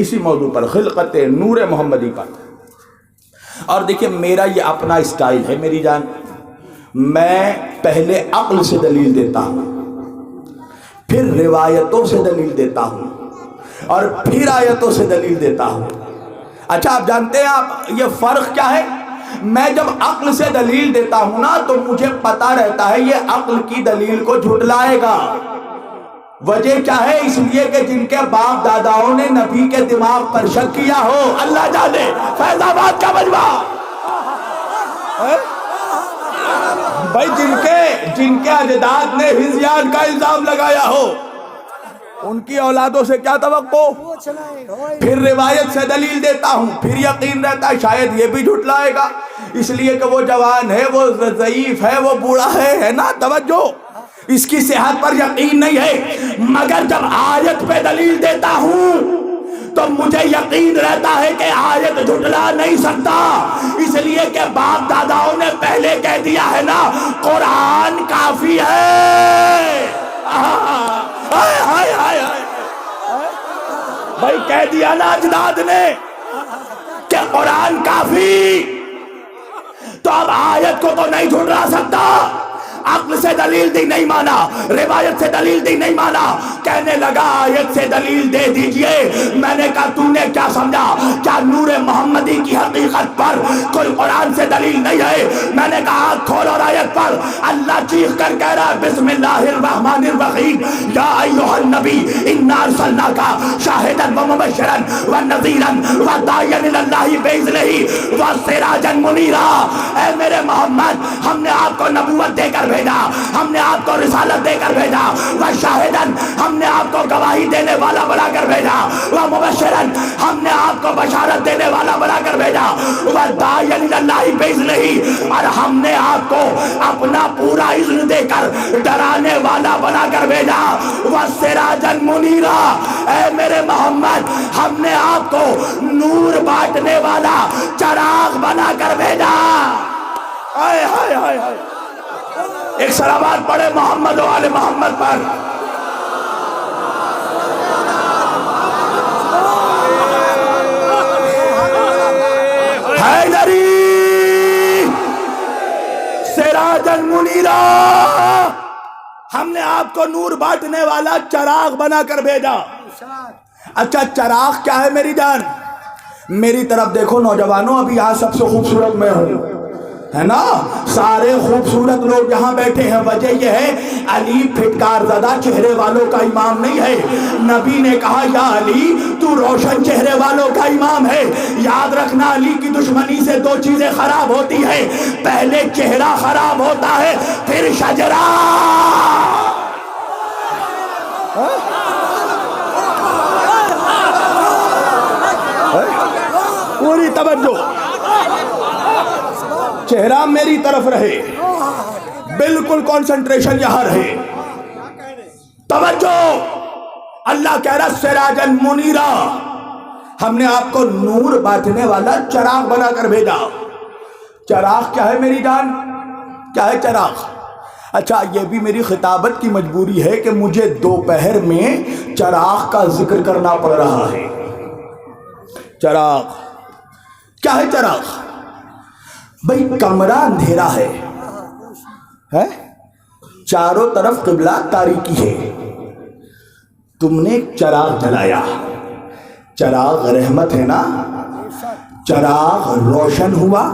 اسی موضوع پر خلقت نور محمدی پر. اور دیکھیں میرا یہ اپنا اسٹائل ہے میری جان. میں پہلے عقل سے دلیل دیتا ہوں، پھر روایتوں سے دلیل دیتا ہوں، اور پھر آیتوں سے دلیل دیتا ہوں. اچھا آپ جانتے ہیں آپ یہ فرق کیا ہے؟ میں جب عقل سے دلیل دیتا ہوں نا تو مجھے پتا رہتا ہے یہ عقل کی دلیل کو جھٹلائے گا. وجہ کیا ہے؟ اس لیے کہ جن کے باپ داداؤں نے نبی کے دماغ پر شک کیا ہو، اللہ جانے فیض آباد کا مجمع بھائی جن کے اجداد نے ہذیان کا الزام لگایا ہو، ان کی اولادوں سے کیا توقع؟ پھر روایت سے دلیل دیتا ہوں، پھر یقین رہتا ہے شاید یہ بھی جھٹلائے گا، اس لیے کہ وہ جوان ہے، وہ ضعیف ہے، وہ بوڑھا ہے نا. توجہ، اس کی صحت پر یقین نہیں ہے. مگر جب آیت پہ دلیل دیتا ہوں تو مجھے یقین رہتا ہے کہ آیت جھٹلا نہیں سکتا، اس لیے کہ باپ داداؤں نے پہلے کہہ دیا ہے نا قرآن کافی ہے. بھائی کہہ دیا نا اجداد نے کہ قرآن کافی، تو اب آیت کو تو نہیں جھٹلا سکتا. عقل سے دلیل دی نہیں مانا، روایت سے دلیل دی نہیں مانا، کہنے لگا آیت سے دلیل دے دیجئے. میں نے کہا تو نے کیا سمجھا؟ کیا نور محمدی کی حقیقت پر کوئی قرآن سے دلیل نہیں ہے؟ میں نے کہا آنکھ کھول اور آیت پر اللہ چیخ کر کہہ رہا ہے بسم اللہ الرحمن الرحیم یا ایھا النبی انا ارسلناک شاہدا ومبشرا ونذیرا وداعیا الی اللہ باذنہ وسراجا منیرا. اے میرے محمد، ہم نے آپ کو نبوت دے کر بھیجا، ہم نے آپ کو رسالت دے کر بھیجا، وشاہدن ہم نے آپ کو گواہی دینے والا بنا کر بھیجا، ومبشرن ہم نے آپ کو بشارت دینے والا بنا کر بھیجا، وداعیا الی اللہ باذنہ اور ہم نے آپ کو اپنا پورا اذن دے کر ڈرانے والا بنا کر بھیجا، وسراجا منیرا. اے میرے محمد، ہم نے آپ کو نور بانٹنے والا چراغ بنا کر بھیجا. ہائے ہائے ہائے ہائے ایک صلوات پڑھے محمد و آل محمد پر۔ حیدری سراجا منیرا، ہم نے آپ کو نور بانٹنے والا چراغ بنا کر بھیجا۔ اچھا چراغ کیا ہے میری جان؟ میری طرف دیکھو نوجوانوں، ابھی یہاں سب سے خوبصورت میں ہوں، ہے نا؟ سارے خوبصورت لوگ یہاں بیٹھے ہیں، وجہ یہ ہے علی پھٹکار زدہ چہرے والوں کا امام نہیں ہے۔ نبی نے کہا یا علی تو روشن چہرے والوں کا امام ہے۔ یاد رکھنا علی کی دشمنی سے دو چیزیں خراب ہوتی ہیں، پہلے چہرہ خراب ہوتا ہے، پھر شجرہ۔ پوری توجہ، چہرہ میری طرف رہے، بالکل کنسنٹریشن یہاں رہے، توجہ۔ اللہ کہہ رہا سراجا منیرا، ہم نے آپ کو نور بانٹنے والا چراغ بنا کر بھیجا۔ چراغ کیا ہے میری جان؟ کیا ہے چراغ؟ اچھا یہ بھی میری خطابت کی مجبوری ہے کہ مجھے دوپہر میں چراغ کا ذکر کرنا پڑ رہا ہے۔ چراغ کیا ہے؟ چراغ بھئی کمرہ اندھیرا ہے، چاروں طرف قبلہ تاریکی ہے، تم نے ایک چراغ جلایا، چراغ رحمت ہے نا؟ چراغ روشن ہوا،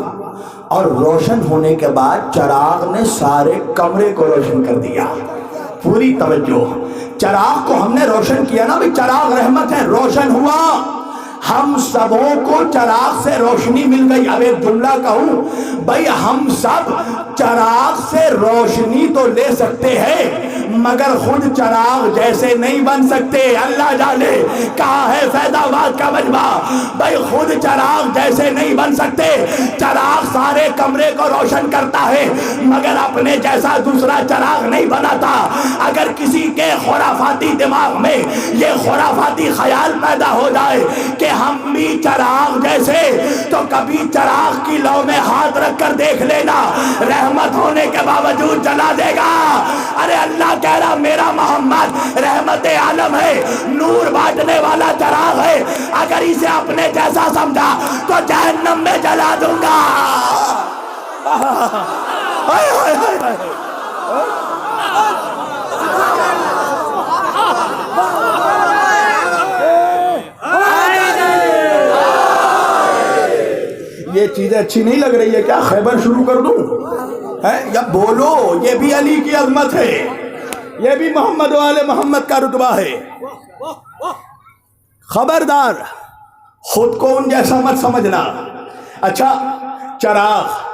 اور روشن ہونے کے بعد چراغ نے سارے کمرے کو روشن کر دیا۔ پوری توجہ، چراغ کو ہم نے روشن کیا نا، بھئی چراغ رحمت ہے، روشن ہوا، ہم سبوں کو چراغ سے روشنی مل گئی۔ اب ایک جملہ کہوں بھئی، ہم سب چراغ سے روشنی تو لے سکتے ہیں مگر خود چراغ جیسے نہیں بن سکتے۔ اللہ جانے کہا ہے فیض آباد کا مجمع، بھئی خود چراغ جیسے نہیں بن سکتے۔ چراغ سارے کمرے کو روشن کرتا ہے مگر اپنے جیسا دوسرا چراغ نہیں بناتا۔ اگر کسی کے خرافاتی دماغ میں یہ خرافاتی خیال پیدا ہو جائے کہ ہم بھی چراغ جیسے، تو کبھی چراغ کی لو میں ہاتھ رکھ کر دیکھ لینا، رحمت ہونے کے باوجود جلا دے گا۔ ارے اللہ کہہ رہا میرا محمد رحمت عالم ہے، نور بانٹنے والا چراغ ہے، اگر اسے اپنے جیسا سمجھا تو جہنم میں جلا دوں گا۔ یہ چیزیں اچھی نہیں لگ رہی ہے کیا؟ خیبر شروع کر دوں یا بولو؟ یہ بھی علی کی عظمت ہے، یہ بھی محمد و آل محمد کا رتبہ ہے۔ خبردار خود کو ان جیسا مت سمجھنا۔ اچھا چراغ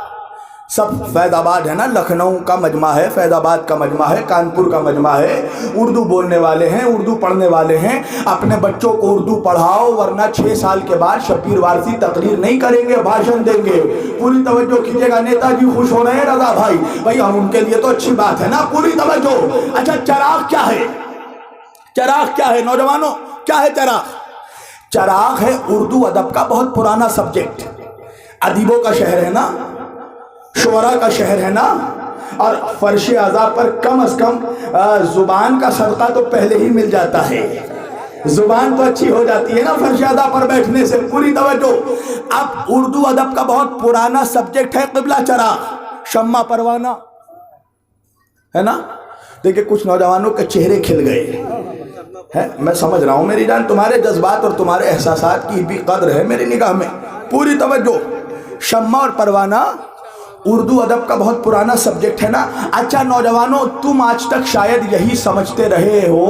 سب فیض آباد ہے نا، لکھنؤ کا مجمع ہے، فیض آباد کا مجمع ہے، کانپور کا مجمع ہے، اردو بولنے والے ہیں، اردو پڑھنے والے ہیں، اپنے بچوں کو اردو پڑھاؤ ورنہ 6 سال کے بعد شبیر وارثی تقریر نہیں کریں گے، بھاشن دیں گے۔ پوری توجہ کیجیے گا، نیتا جی خوش ہو رہے ہیں رضا بھائی ہم ان کے لیے تو اچھی بات ہے نا، پوری توجہ۔ اچھا چراغ کیا ہے؟ چراغ کیا ہے نوجوانوں؟ کیا ہے چراغ؟ چراغ ہے اردو ادب کا بہت پرانا سبجیکٹ، ادیبوں کا شہر ہے نا، شعراء کا شہر ہے نا، اور فرش اعضاء پر کم از کم زبان کا صدقہ تو پہلے ہی مل جاتا ہے، زبان تو اچھی ہو جاتی ہے نا فرش اعضاء پر بیٹھنے سے۔ پوری توجہ، اب اردو ادب کا بہت پرانا سبجیکٹ ہے قبلہ چراغ، شمع پروانہ ہے نا۔ دیکھیں کچھ نوجوانوں کے چہرے کھل گئے ہیں، میں سمجھ رہا ہوں میری جان، تمہارے جذبات اور تمہارے احساسات کی بھی قدر ہے میری نگاہ میں۔ پوری توجہ، شمع اور پروانہ اردو ادب کا بہت پرانا سبجیکٹ ہے نا۔ اچھا نوجوانوں، تم آج تک شاید یہی سمجھتے رہے ہو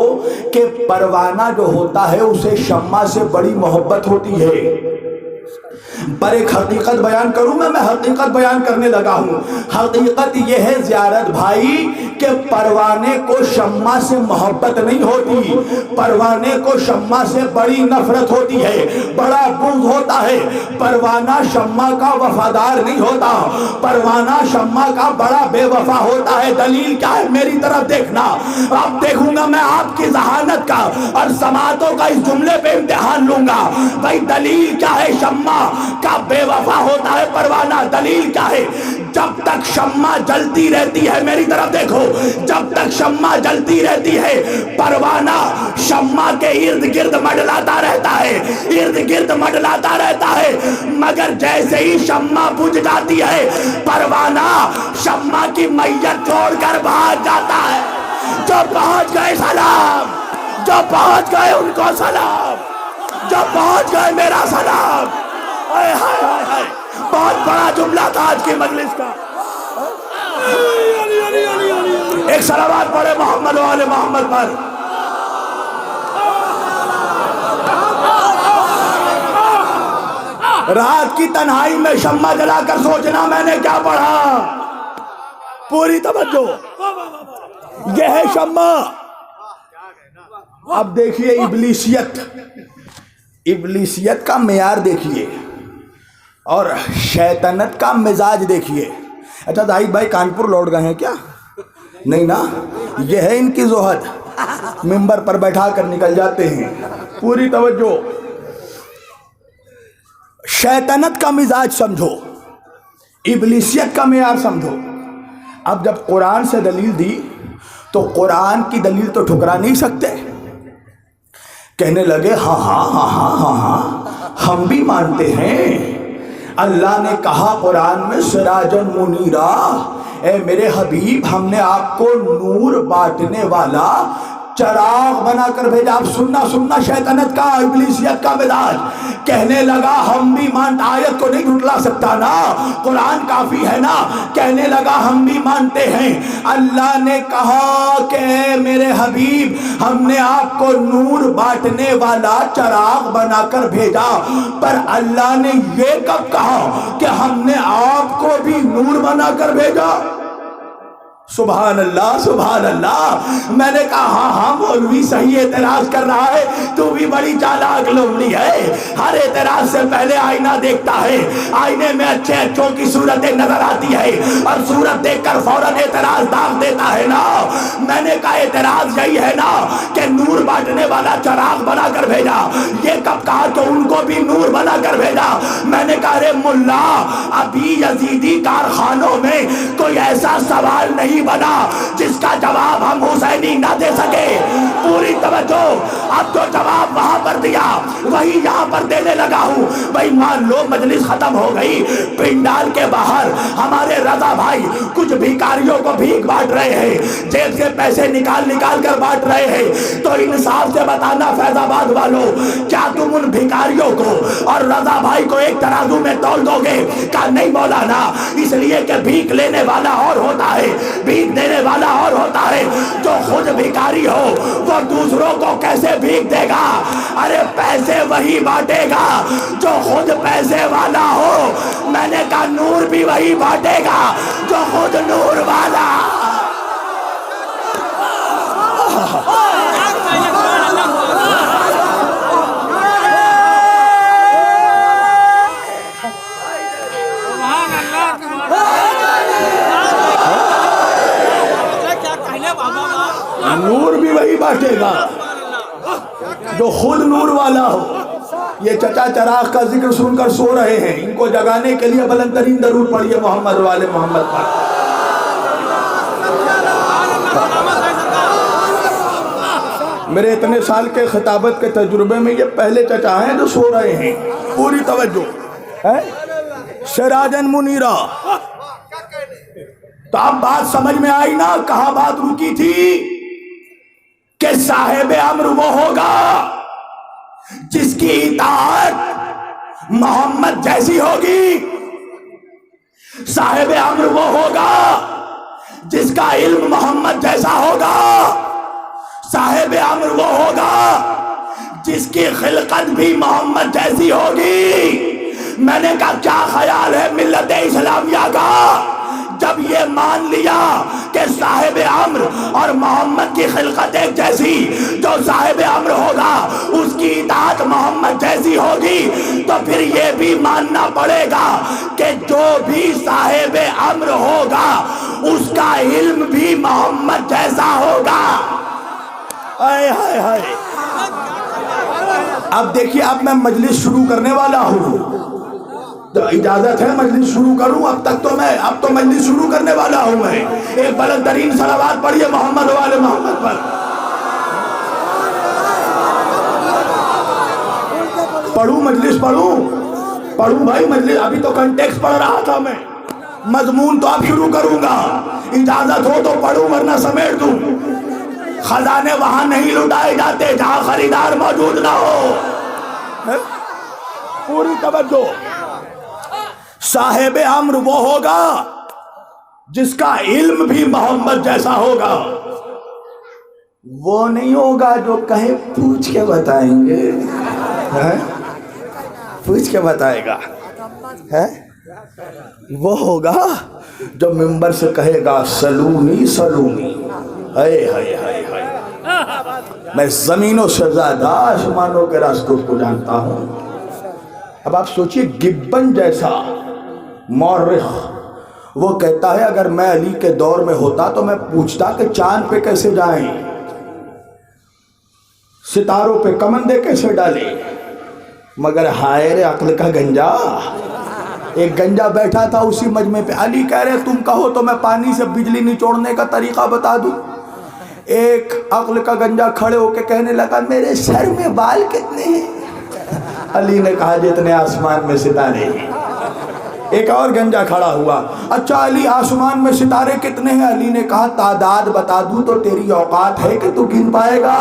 کہ پروانہ جو ہوتا ہے اسے شمع سے بڑی محبت ہوتی ہے، پر ایک حقیقت بیان کروں میں حقیقت بیان کرنے لگا ہوں۔ حقیقت یہ ہے زیارت بھائی کہ پروانے کو شمع سے محبت نہیں ہوتی، پروانے کو شمع سے بڑی نفرت ہوتی ہے، بڑا بغض ہوتا ہے۔ پروانہ شمع کا وفادار نہیں ہوتا، پروانہ شمع کا بڑا بے وفا ہوتا ہے۔ دلیل کیا ہے؟ میری طرف دیکھنا، اب دیکھوں گا میں آپ کی ذہانت کا اور سماعتوں کا اس جملے پہ امتحان لوں گا۔ بھائی دلیل کیا ہے؟ شمع کب بے وفا ہوتا ہے پروانہ؟ دلیل کیا ہے؟ جب تک شمع جلتی رہتی ہے، میری طرف دیکھو، جب تک شمع جلتی رہتی ہے پروانہ شمع کے ارد گرد منڈلاتا رہتا ہے، ارد گرد منڈلاتا رہتا ہے، مگر جیسے ہی شمع بجھ جاتی ہے پروانہ شمع کی میت چھوڑ کر بھاگ جاتا ہے۔ جو پہنچ گئے سلام، جو پہنچ گئے ان کو سلام، جو پہنچ گئے میرا سلام۔ ہائے ہائے ہائے ہائے، بہت بڑا جملہ تھا آج کی مجلس کا۔ ایک صلوات پڑھے محمد و آل محمد پر۔ رات کی تنہائی میں شمع جلا کر سوچنا میں نے کیا پڑھا، پوری توجہ، یہ ہے شمع۔ اب دیکھیے ابلیسیت، ابلیسیت کا معیار دیکھیے اور شیطنت کا مزاج دیکھیے۔ اچھا زاہد بھائی کانپور لوٹ گئے ہیں کیا؟ نہیں نا، یہ ہے ان کی زہد، ممبر پر بیٹھا کر نکل جاتے ہیں۔ پوری توجہ، شیطنت کا مزاج سمجھو، ابلیسیت کا معیار سمجھو۔ اب جب قرآن سے دلیل دی تو قرآن کی دلیل تو ٹھکرا نہیں سکتے، کہنے لگے ہاں ہاں ہاں ہاں ہاں ہاں ہم بھی مانتے ہیں۔ اللہ نے کہا قرآن میں سراجن منیرا، اے میرے حبیب ہم نے آپ کو نور بانٹنے والا چراغ بنا کر بھیجا۔ اب سننا شیطنت کا، ابلیسیت کا مزاج، کہنے لگا ہم بھی مانتے، آیت کو نہیں جھٹلا سکتا نا، قرآن کافی ہے نا، کہنے لگا ہم بھی مانتے ہیں۔ اللہ نے کہا کہ اے میرے حبیب ہم نے آپ کو نور بانٹنے والا چراغ بنا کر بھیجا، پر اللہ نے یہ کب کہا کہ ہم نے آپ کو بھی نور بنا کر بھیجا؟ سبحان اللہ سبحان اللہ۔ میں نے کہا ہاں ہاں مولوی صحیح اعتراض کر رہا ہے، تو بھی بڑی چالاک لومڑی ہے، ہر اعتراض سے پہلے آئینہ دیکھتا ہے، آئینے میں اچھے اچھوں کی صورتیں نظر آتی ہے اور صورت دیکھ کر فوراً اعتراض داغ دیتا ہے نا۔ میں نے کہا اعتراض یہی ہے نا کہ نور بانٹنے والا چراغ بنا کر بھیجا، یہ کب کہا کہ ان کو بھی نور بنا کر بھیجا؟ میں نے کہا ارے ملا، ابھی یزیدی کارخانوں میں کوئی ایسا سوال نہیں بنا جس کا جواب ہم حسینی نہ دے سکے۔ پوری توجہ، اب جو جواب وہاں پر دیا وہی یہاں پر دینے لگا ہوں۔ بھائی مان لو مجلس ختم ہو گئی، پنڈال کے باہر ہمارے رضا بھائی کچھ بھیکاریوں کو بھیک بانٹ رہے ہیں، جیب سے پیسے نکال نکال کر بانٹ رہے ہیں، تو انصاف سے بتانا فیض آباد والوں، کیا تم ان بھیکاریوں کو اور رضا بھائی کو ایک ترازو میں تول دو گے؟ کہا نہیں مولانا، اس لیے کہ بھیک لینے والا اور ہوتا ہے، بھیک دینے والا اور ہوتا ہے۔ جو خود بھیکاری ہو وہ دوسروں کو کیسے بھیک دے گا؟ ارے پیسے وہی بانٹے گا جو خود پیسے والا ہو۔ میں نے کہا نور بھی وہی بانٹے گا جو خود نور والا۔ نور بھی وہی بانٹے گا جو خود نور والا ہو۔ یہ چچا چراغ کا ذکر سن کر سو رہے ہیں، ان کو جگانے کے لیے بلند ترین درود پڑھیے محمد والے محمد پر۔ میرے اتنے سال کے خطابت کے تجربے میں یہ پہلے چچا ہیں جو سو رہے ہیں۔ پوری توجہ، سراجن منیرا۔ تو اب بات سمجھ میں آئی نا، کہاں بات رکی تھی کہ صاحب امر وہ ہوگا جس کی اطاعت محمد جیسی ہوگی، صاحب امر وہ ہوگا جس کا علم محمد جیسا ہوگا، صاحب امر وہ ہوگا جس کی خلقت بھی محمد جیسی ہوگی۔ میں نے کہا کیا خیال ہے ملت اسلامیہ کا جب یہ مان لیا کہ صاحب امر اور محمد کی خلقت ایک جیسی، جو صاحب امر ہوگا اس کی اطاعت محمد جیسی ہوگی، تو پھر یہ بھی ماننا پڑے گا کہ جو بھی صاحب امر ہوگا اس کا علم بھی محمد جیسا ہوگا۔ ہائے ہائے ہائے۔ اب دیکھیے، اب میں مجلس شروع کرنے والا ہوں۔ تو اجازت ہے مجلس شروع کروں؟ اب تو مجلس شروع کرنے والا ہوں میں. ایک بلند ترین صلوات پڑھیے محمد والے محمد پر. پڑھوں مجلس پڑھوں بھائی مجلس. ابھی تو کنٹیکس پڑھ رہا تھا میں, مضمون تو اب شروع کروں گا. اجازت ہو تو پڑھوں ورنہ سمیٹ دوں. خزانے وہاں نہیں لٹائے جاتے جہاں خریدار موجود نہ ہو. پوری توجہ. صاحب امر وہ ہوگا جس کا علم بھی محمد جیسا ہوگا. وہ نہیں ہوگا جو کہے پوچھ کے بتائیں گے. پوچھ کے بتائے گا. وہ ہوگا جو ممبر سے کہے گا سلونی سلونی. میں زمینوں سے زیادہ آسمانوں کے راستوں کو جانتا ہوں. اب آپ سوچئے گبن جیسا مورخ وہ کہتا ہے اگر میں علی کے دور میں ہوتا تو میں پوچھتا کہ چاند پہ کیسے جائیں, ستاروں پہ کمندے کیسے ڈالیں. مگر ہائے رے عقل کا گنجا. ایک گنجا بیٹھا تھا اسی مجمع پہ. علی کہہ رہے تم کہو تو میں پانی سے بجلی نچوڑنے کا طریقہ بتا دوں. ایک عقل کا گنجا کھڑے ہو کے کہنے لگا میرے سر میں بال کتنے ہیں؟ علی نے کہا جتنے آسمان میں ستارے ہیں. ایک اور گنجا کھڑا ہوا. اچھا علی آسمان میں ستارے کتنے ہیں؟ علی نے کہا تعداد بتا دوں تو تیری اوقات ہے کہ تو گن پائے گا.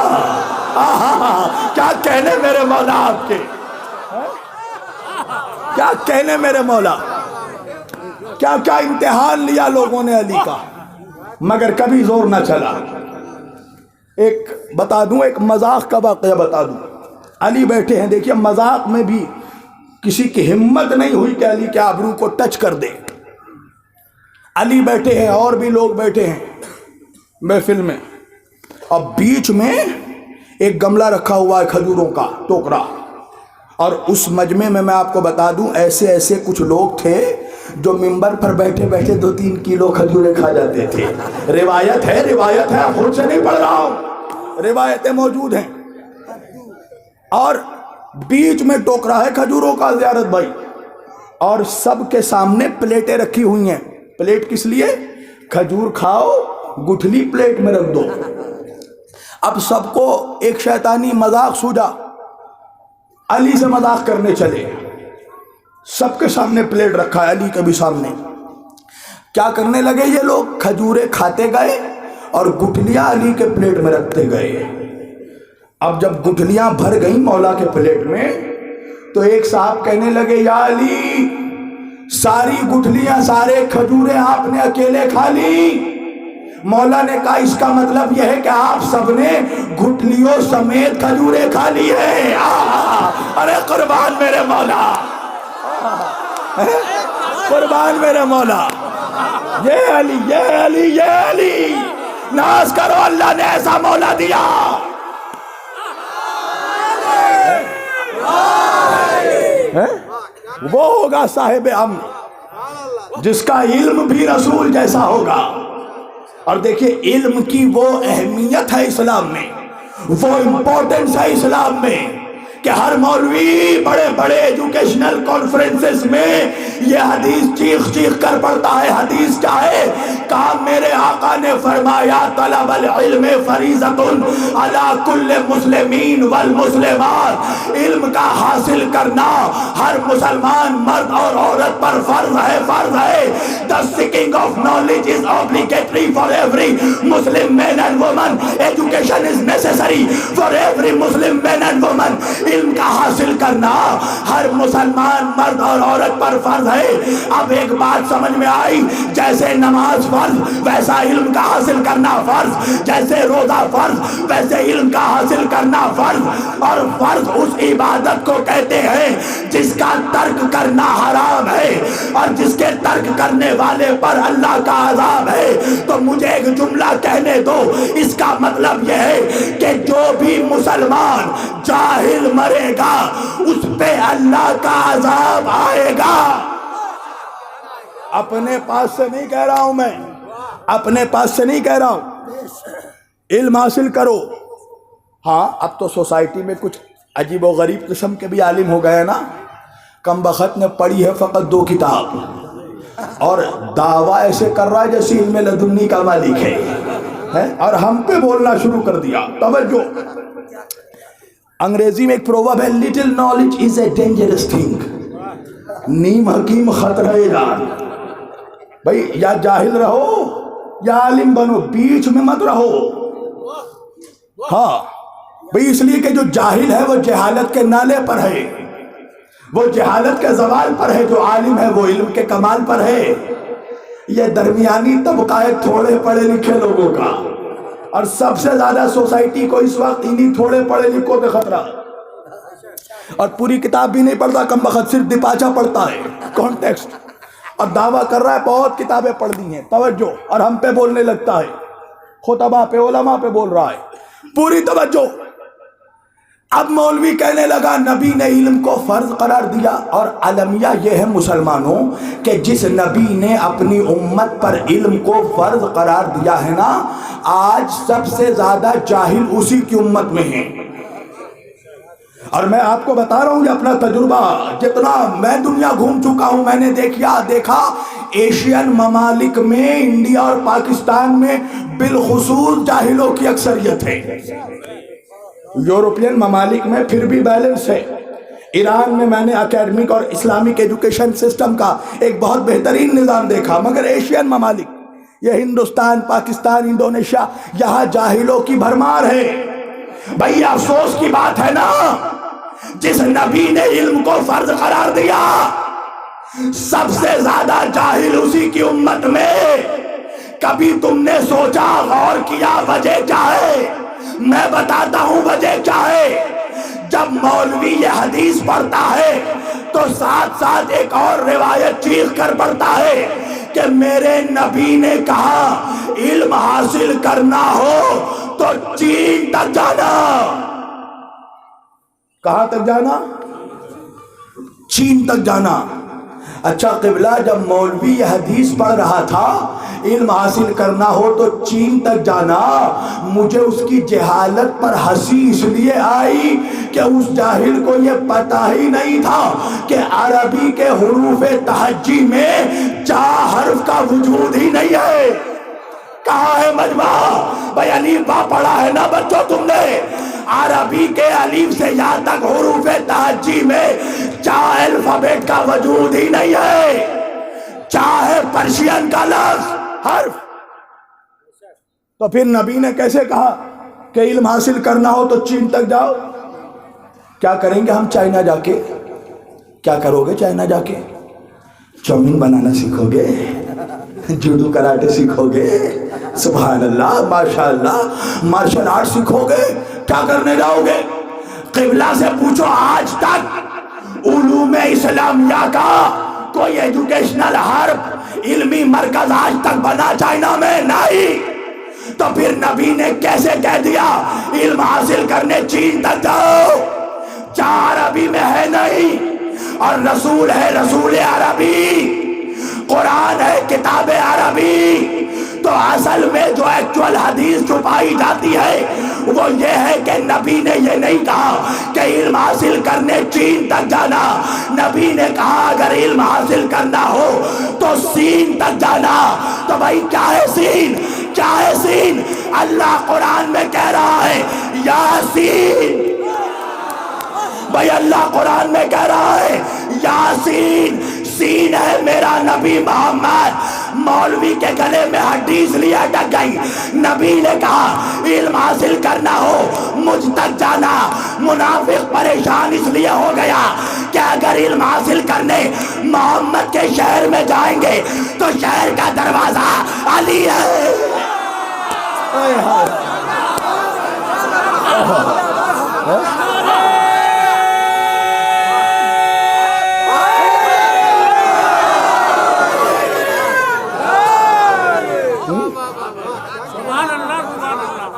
کیا کہنے میرے مولا آپ کے, کیا کہنے میرے مولا. کیا کیا امتحان لیا لوگوں نے علی کا, مگر کبھی زور نہ چلا. ایک بتا دوں, ایک مذاق کا واقعہ بتا دوں. علی بیٹھے ہیں, دیکھیے مذاق میں بھی کسی کی ہمت نہیں ہوئی کہ علی کے آبرو کو ٹچ کر دے. علی بیٹھے ہیں اور بھی لوگ بیٹھے ہیں محفل میں. اب بیچ میں ایک گملہ رکھا ہوا ہے کھجوروں کا ٹوکرا. اور اس مجمع میں آپ کو بتا دوں ایسے کچھ لوگ تھے جو ممبر پر بیٹھے بیٹھے 2-3 کلو کھجوریں کھا جاتے تھے. روایت ہے, خود سے نہیں پڑھ رہا ہوں, روایتیں موجود ہیں. اور بیچ میں ٹوکرا ہے کھجوروں کا زیارت بھائی, اور سب کے سامنے پلیٹیں رکھی ہوئی ہیں. پلیٹ کس لیے؟ کھجور کھاؤ, گٹھلی پلیٹ میں رکھ دو. اب سب کو ایک شیطانی مذاق سوجا, علی سے مذاق کرنے چلے. سب کے سامنے پلیٹ رکھا ہے, علی کے بھی سامنے. کیا کرنے لگے یہ لوگ؟ کھجوریں کھاتے گئے اور گٹھلیاں علی کے پلیٹ میں رکھتے گئے. اب جب گٹھلیاں بھر گئیں مولا کے پلیٹ میں تو ایک صاحب کہنے لگے یا علی ساری گٹھلیاں سارے کھجوریں آپ نے اکیلے کھا لی. مولا نے کہا اس کا مطلب یہ ہے کہ آپ سب نے گٹھلیوں سمیت کھجوریں کھا لی ہے. ارے قربان میرے مولا, قربان میرے مولا. یہ علی, یہ علی, یہ علی. ناز کرو اللہ نے ایسا مولا دیا. وہ ہوگا صاحب امر جس کا علم بھی رسول جیسا ہوگا. اور دیکھیں علم کی وہ اہمیت ہے اسلام میں, وہ امپورٹنس ہے اسلام میں کہ ہر مولوی بڑے بڑے ایجوکیشنل کانفرنسز میں یہ حدیث چیخ چیخ کر پڑھتا ہے. حدیث کیا ہے؟ کہا میرے آقا نے فرمایا طلب العلم فریضۃ علی کل مسلمین والمسلمات. علم کا حاصل کرنا ہر مسلمان مرد اور عورت پر فرض ہے, فرض ہے. The seeking of knowledge is obligatory for every Muslim man and woman. Education is necessary for every Muslim man and woman. علم کا حاصل کرنا ہر مسلمان مرد اور عورت پر فرض ہے. اب ایک بات سمجھ میں آئی, جیسے نماز فرض ویسا علم کا حاصل کرنا فرض, جیسے روزہ فرض ویسے علم کا حاصل کرنا فرض. اور فرض اس عبادت کو کہتے ہیں جس کا ترک کرنا حرام ہے اور جس کے ترک کرنے والے پر اللہ کا عذاب ہے. تو مجھے ایک جملہ کہنے دو, اس کا مطلب یہ ہے کہ جو بھی مسلمان جاہل مرے گا اس پہ اللہ کا عذاب آئے گا. اپنے پاس سے نہیں کہہ رہا ہوں میں, اپنے پاس سے نہیں کہہ رہا ہوں. علم حاصل کرو. ہاں اب تو سوسائٹی میں کچھ عجیب و غریب قسم کے بھی عالم ہو گئے نا. کم بخت نے پڑھی ہے فقط 2 کتاب اور دعویٰ ایسے کر رہا ہے جیسے علم لدنی کا مالک ہے اور ہم پہ بولنا شروع کر دیا. توجہ, انگریزی میں ایک پروورب ہے, little knowledge is a dangerous thing. نیم حکیم خطرہ جان. بھائی یا جاہل رہو یا عالم بنو, بیچ میں مت رہو. ہاں بھئی, اس لیے کہ جو جاہل ہے وہ جہالت کے نالے پر ہے, وہ جہالت کے زوال پر ہے. جو عالم ہے وہ علم کے کمال پر ہے. یہ درمیانی طبقہ ہے تھوڑے پڑھے لکھے لوگوں کا, اور سب سے زیادہ سوسائٹی کو اس وقت انہی تھوڑے پڑھے لکھوں پہ خطرہ. اور پوری کتاب بھی نہیں پڑھتا, کم بخت صرف دیپاچہ پڑھتا ہے, کانٹیکسٹ, اور دعویٰ کر رہا ہے بہت کتابیں پڑھ دی ہیں. توجہ, اور ہم پہ بولنے لگتا ہے, خطبہ پہ, علماء پہ بول رہا ہے. پوری توجہ. اب مولوی کہنے لگا نبی نے علم کو فرض قرار دیا, اور المیہ یہ ہے مسلمانوں کہ جس نبی نے اپنی امت پر علم کو فرض قرار دیا ہے نا, آج سب سے زیادہ جاہل اسی کی امت میں ہیں. اور میں آپ کو بتا رہا ہوں یہ اپنا تجربہ, جتنا میں دنیا گھوم چکا ہوں, میں نے دیکھا ایشین ممالک میں, انڈیا اور پاکستان میں بالخصوص جاہلوں کی اکثریت ہے. یورپین ممالک میں پھر بھی بیلنس ہے. ایران میں میں نے اکیڈمک اور اسلامک ایجوکیشن سسٹم کا ایک بہت بہترین نظام دیکھا, مگر ایشین ممالک, یہ ہندوستان, پاکستان, انڈونیشیا, یہاں جاہلوں کی بھرمار ہے. بھئی افسوس کی بات ہے نا, جس نبی نے علم کو فرض قرار دیا سب سے زیادہ جاہل اسی کی امت میں. کبھی تم نے سوچا, غور کیا وجہ کیا ہے؟ میں بتاتا ہوں وجہ کیا ہے. جب مولوی یہ حدیث پڑھتا ہے تو ساتھ ساتھ ایک اور روایت چیخ کر پڑھتا ہے کہ میرے نبی نے کہا علم حاصل کرنا ہو تو چین تک جانا. کہاں تک جانا؟ چین تک جانا. اچھا قبلہ, جب مولوی یہ حدیث پڑھ رہا تھا علم حاصل کرنا ہو تو چین تک جانا, مجھے اس کی جہالت پر ہنسی اس لیے آئی کہ اس جاہل کو یہ پتہ ہی نہیں تھا کہ عربی کے حروف تہجی میں 4 حرف کا وجود ہی نہیں ہے. کہاں ہے مجمع؟ بھئی الف با پڑھا ہے نا بچوں تم نے, عربی کے الف سے یا تک حروف تہجی میں 4 الفابیٹ کا وجود ہی نہیں ہے. چاہے پرشین کا لفظ حرف. تو پھر نبی نے کیسے کہا کہ علم حاصل کرنا ہو تو چین تک جاؤ؟ کیا کریں گے ہم چائنا جا کے؟ کیا کرو گے چائنا جا کے؟ چاؤمین بنانا سیکھو گے, جوڈو کراٹے سیکھو گے, سبحان اللہ, ماشاءاللہ, مارشل آرٹ سیکھو گے, کیا کرنے جاؤ گے؟ قبلہ سے پوچھو آج تک علوم اسلامیہ کا کوئی ایجوکیشنل ہب, علمی مرکز آج تک بنا چائنا میں؟ نہیں. تو پھر نبی نے کیسے کہہ دیا علم حاصل کرنے چین تک جاؤ؟ 4 عربی میں ہے نہیں, اور رسول ہے رسول عربی, قرآن ہے کتاب عربی. تو اصل میں جو ایکچول حدیث چھپائی جاتی ہے وہ یہ ہے کہ نبی نے یہ نہیں کہا کہ علم حاصل کرنے چین تک جانا. نبی نے کہا اگر علم حاصل کرنا ہو تو سین تک جانا. تو بھائی کیا ہے سین؟ کیا ہے سین؟ اللہ قرآن میں کہہ رہا ہے یاسین. بھائی اللہ قرآن میں کہہ رہا ہے یاسین. سین ہے میرا نبی محمد. مولوی کے گلے میں ہڈی اس لیے اٹک گئی, نبی نے کہا علم حاصل کرنا ہو مجھ تک جانا. منافق پریشان اس لیے ہو گیا کہ اگر علم حاصل کرنے محمد کے شہر میں جائیں گے تو شہر کا دروازہ علی ہے.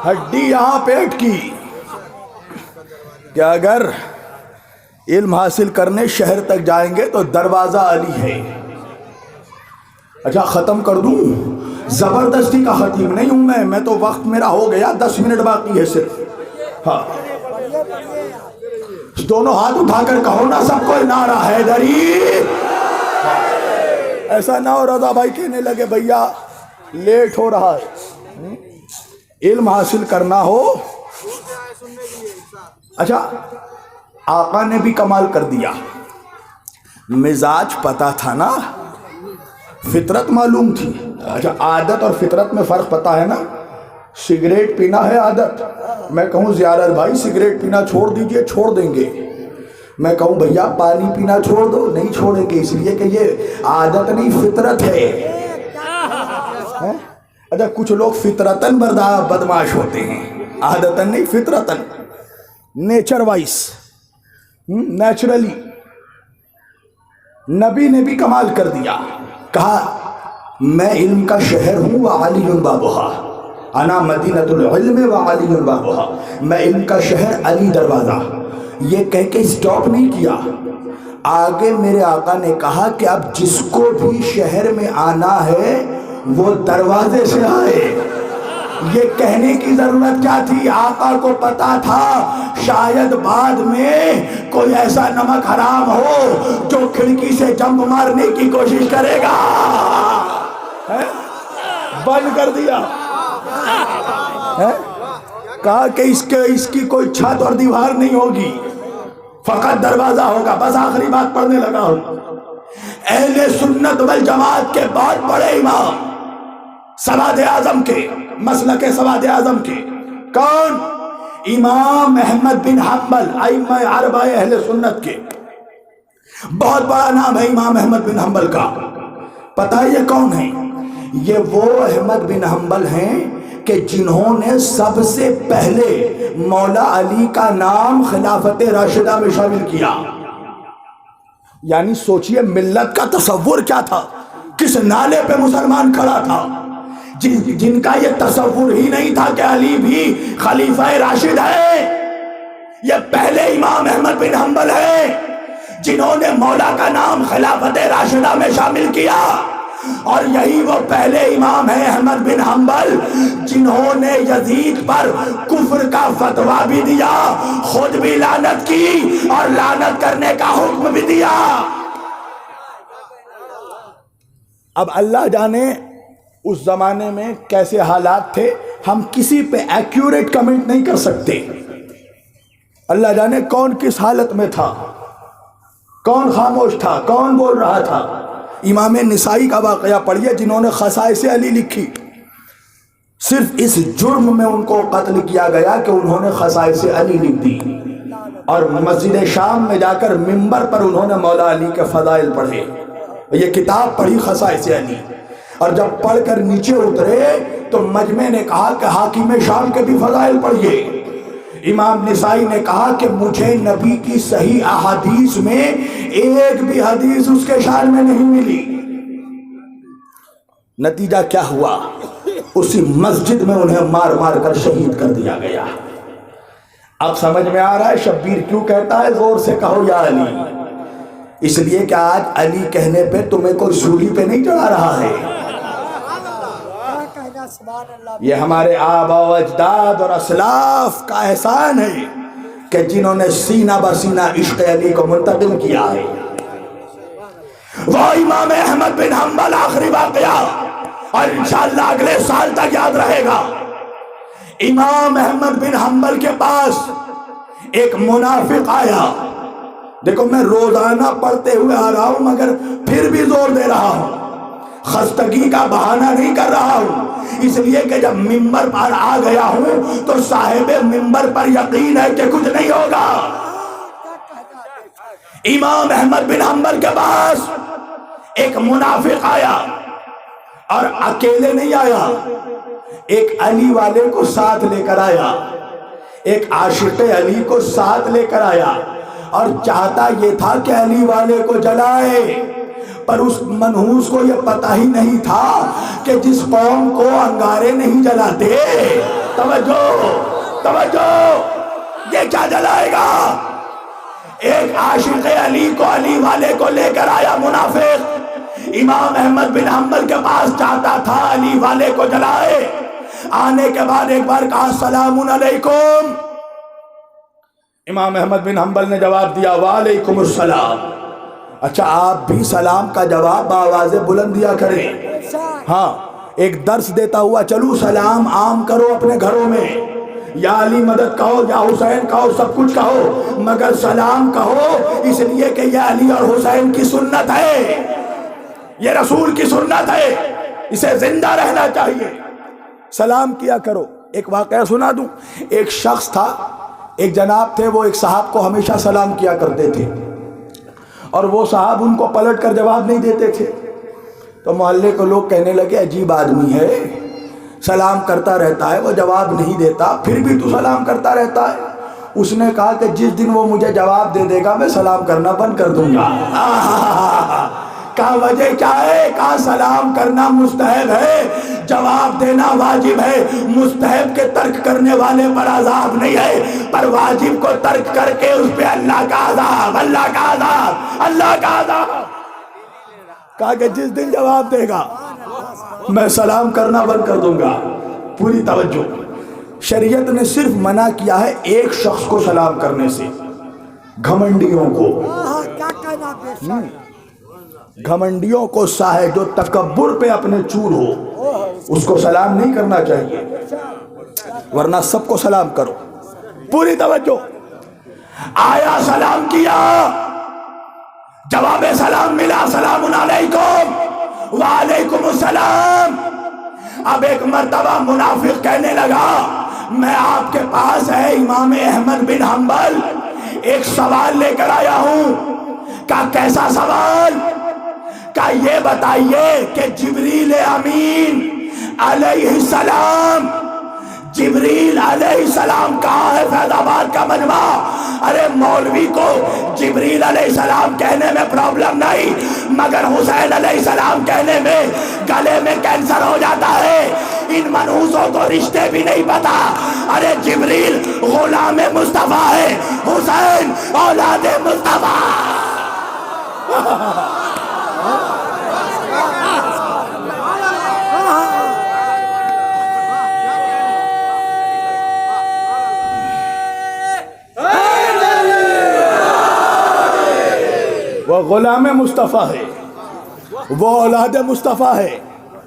ہڈی یہاں پیٹ کی کہ اگر علم حاصل کرنے شہر تک جائیں گے تو دروازہ علی ہے. اچھا ختم کر دوں, زبردستی کا خطیب نہیں ہوں میں تو وقت میرا ہو گیا, 10 منٹ باقی ہے صرف. ہاں دونوں ہاتھ اٹھا کر کہو نا سب کو نعرہ حیدری. ایسا نہ ہو رضا بھائی کہنے لگے بھیا لیٹ ہو رہا ہے. علم حاصل کرنا ہو. اچھا آقا نے بھی کمال کر دیا. مزاج پتا تھا نا, فطرت معلوم تھی. اچھا عادت اور فطرت میں فرق پتا ہے نا. سگریٹ پینا ہے عادت, میں کہوں زیارت بھائی سگریٹ پینا چھوڑ دیجئے, چھوڑ دیں گے. میں کہوں بھیا پانی پینا چھوڑ دو, نہیں چھوڑیں گے, اس لیے کہ یہ عادت نہیں فطرت ہے. اچھا کچھ لوگ فطرتاً بدمعاش ہوتے ہیں, عادتاً نہیں فطرتاً, نیچر وائز, نیچرلی. نبی نے بھی کمال کر دیا, کہا میں علم کا شہر ہوں وعلی بابھا, انا مدینۃ العلم وعلی بابھا, میں علم کا شہر علی دروازہ. یہ کہہ کے سٹاپ نہیں کیا, آگے میرے آقا نے کہا کہ اب جس کو بھی شہر میں آنا ہے وہ دروازے سے آئے. یہ کہنے کی ضرورت کیا تھی؟ آقا کو پتا تھا شاید بعد میں کوئی ایسا نمک حرام ہو جو کھڑکی سے جمپ مارنے کی کوشش کرے گا. بند کر دیا. کہا کہ اس کی کوئی چھت اور دیوار نہیں ہوگی, فقط دروازہ ہوگا. بس آخری بات پڑھنے لگا ہوں. اہل سنت والجماعت کے بہت بڑے امام, سواد اعظم کے, مسلک سواد اعظم کے, کون؟ امام احمد بن حنبل, ائمہ اربعہ اہل سنت کے. بہت بڑا نام ہے امام احمد بن حنبل کا. پتہ ہے یہ کون ہیں؟ یہ وہ احمد بن حنبل ہیں کہ جنہوں نے سب سے پہلے مولا علی کا نام خلافت راشدہ میں شامل کیا. یعنی سوچئے ملت کا تصور کیا تھا, کس نالے پہ مسلمان کھڑا تھا, جن کا یہ تصور ہی نہیں تھا کہ علی بھی خلیفہ راشد ہے. یہ پہلے امام احمد بن حنبل ہیں جنہوں نے مولا کا نام خلافت راشدہ میں شامل کیا. اور یہی وہ پہلے امام ہیں احمد بن حنبل جنہوں نے یزید پر کفر کا فتویٰ بھی دیا, خود بھی لعنت کی اور لعنت کرنے کا حکم بھی دیا. اب اللہ جانے اس زمانے میں کیسے حالات تھے, ہم کسی پہ ایکیوریٹ کمنٹ نہیں کر سکتے. اللہ جانے کون کس حالت میں تھا, کون خاموش تھا, کون بول رہا تھا. امام نسائی کا واقعہ پڑھیے جنہوں نے خصائص علی لکھی. صرف اس جرم میں ان کو قتل کیا گیا کہ انہوں نے خصائص علی لکھ دی, اور مسجد شام میں جا کر منبر پر انہوں نے مولا علی کے فضائل پڑھے. یہ کتاب پڑھی خصائص علی, اور جب پڑھ کر نیچے اترے تو مجمع نے کہا کہ حاکم شام کے بھی فضائل پڑھیے. امام نسائی نے کہا کہ مجھے نبی کی صحیح احادیث میں ایک بھی حدیث اس کے شان میں نہیں ملی. نتیجہ کیا ہوا؟ اسی مسجد میں انہیں مار مار کر شہید کر دیا گیا. اب سمجھ میں آ رہا ہے شبیر کیوں کہتا ہے زور سے کہو یا علی؟ اس لیے کہ آج علی کہنے پہ تمہیں کوئی سولی پہ نہیں چڑھا رہا ہے. یہ ہمارے آبا و اجداد اور اسلاف کا احسان ہے کہ جنہوں نے سینہ بسینہ عشق علی کو منتقل کیا ہے. وہ امام احمد بن حنبل, آخری واقعہ, اور انشاءاللہ اگلے سال تک یاد رہے گا. امام احمد بن حنبل کے پاس ایک منافق آیا. دیکھو میں روزانہ پڑھتے ہوئے آ رہا ہوں مگر پھر بھی زور دے رہا ہوں, خستگی کا بہانہ نہیں کر رہا ہوں, اس لیے کہ جب منبر پر آ گیا ہوں تو صاحب منبر پر یقین ہے کہ کچھ نہیں ہوگا. امام احمد بن حنبل کے پاس ایک منافق آیا, اور اکیلے نہیں آیا, ایک علی والے کو ساتھ لے کر آیا, ایک عاشق علی کو ساتھ لے کر آیا, اور چاہتا یہ تھا کہ علی والے کو جلائے. پر اس منحوس کو یہ پتہ ہی نہیں تھا کہ جس قوم کو انگارے نہیں جلاتے, توجہ توجہ, یہ کیا جلائے گا. ایک عاشق علی کو علی والے کو لے کر آیا منافق. امام احمد بن حنبل کے پاس چاہتا تھا علی والے کو جلائے. آنے کے بعد ایک بار کہا السلام علیکم. امام احمد بن حنبل نے جواب دیا وعلیکم السلام. اچھا آپ بھی سلام کا جواب بآواز بلند دیا کریں. ہاں ایک درس دیتا ہوا چلو سلام عام کرو اپنے گھروں میں, یا علی مدد کہو یا حسین کہو سب کچھ کہو, مگر سلام کہو اس لیے کہ یہ علی اور حسین کی سنت ہے, یہ رسول کی سنت ہے, اسے زندہ رہنا چاہیے. سلام کیا کرو. ایک واقعہ سنا دوں. ایک شخص تھا, ایک جناب تھے, وہ ایک صاحب کو ہمیشہ سلام کیا کرتے تھے اور وہ صاحب ان کو پلٹ کر جواب نہیں دیتے تھے. تو محلے کو لوگ کہنے لگے عجیب آدمی ہے, سلام کرتا رہتا ہے, وہ جواب نہیں دیتا, پھر بھی تو سلام کرتا رہتا ہے. اس نے کہا کہ جس دن وہ مجھے جواب دے دے گا میں سلام کرنا بند کر دوں گا. کہا وجہ کیا ہے؟ کہا سلام کرنا مستحب ہے, جواب دینا واجب ہے. مستحب کے ترک کرنے والے پر عذاب نہیں ہے, پر واجب کو ترک کر کے اس پہ اللہ کا عذاب, اللہ کا عذاب, اللہ کا عذاب. کہا کہ جس دن جواب دے گا میں سلام کرنا بند کر دوں گا. پوری توجہ, شریعت نے صرف منع کیا ہے ایک شخص کو سلام کرنے سے, گھمنڈیوں کو. گھمنڈیوں کو ہے جو تکبر پہ اپنے چور ہو, اس کو سلام نہیں کرنا چاہیے, ورنہ سب کو سلام کرو. پوری توجہ. آیا سلام کیا, جواب سلام ملا سلام علیکم, وعلیکم السلام. اب ایک مرتبہ منافق کہنے لگا میں آپ کے پاس ہے امام احمد بن حنبل ایک سوال لے کر آیا ہوں. کہا کیسا سوال؟ کہا یہ بتائیے کہ جبریل امین علیہ السلام, جبریل علیہ السلام کہاں ہے؟ فیض آباد کا مجمع. ارے مولوی کو جبریل علیہ السلام کہنے میں پرابلم نہیں, مگر حسین علیہ السلام کہنے میں گلے میں کینسر ہو جاتا ہے. ان منحوسوں کو رشتے بھی نہیں پتا. ارے جبریل غلام مصطفیٰ ہے, حسین اولاد مصطفیٰ. وہ غلام مصطفیٰ ہے, وہ اولاد مصطفیٰ ہے.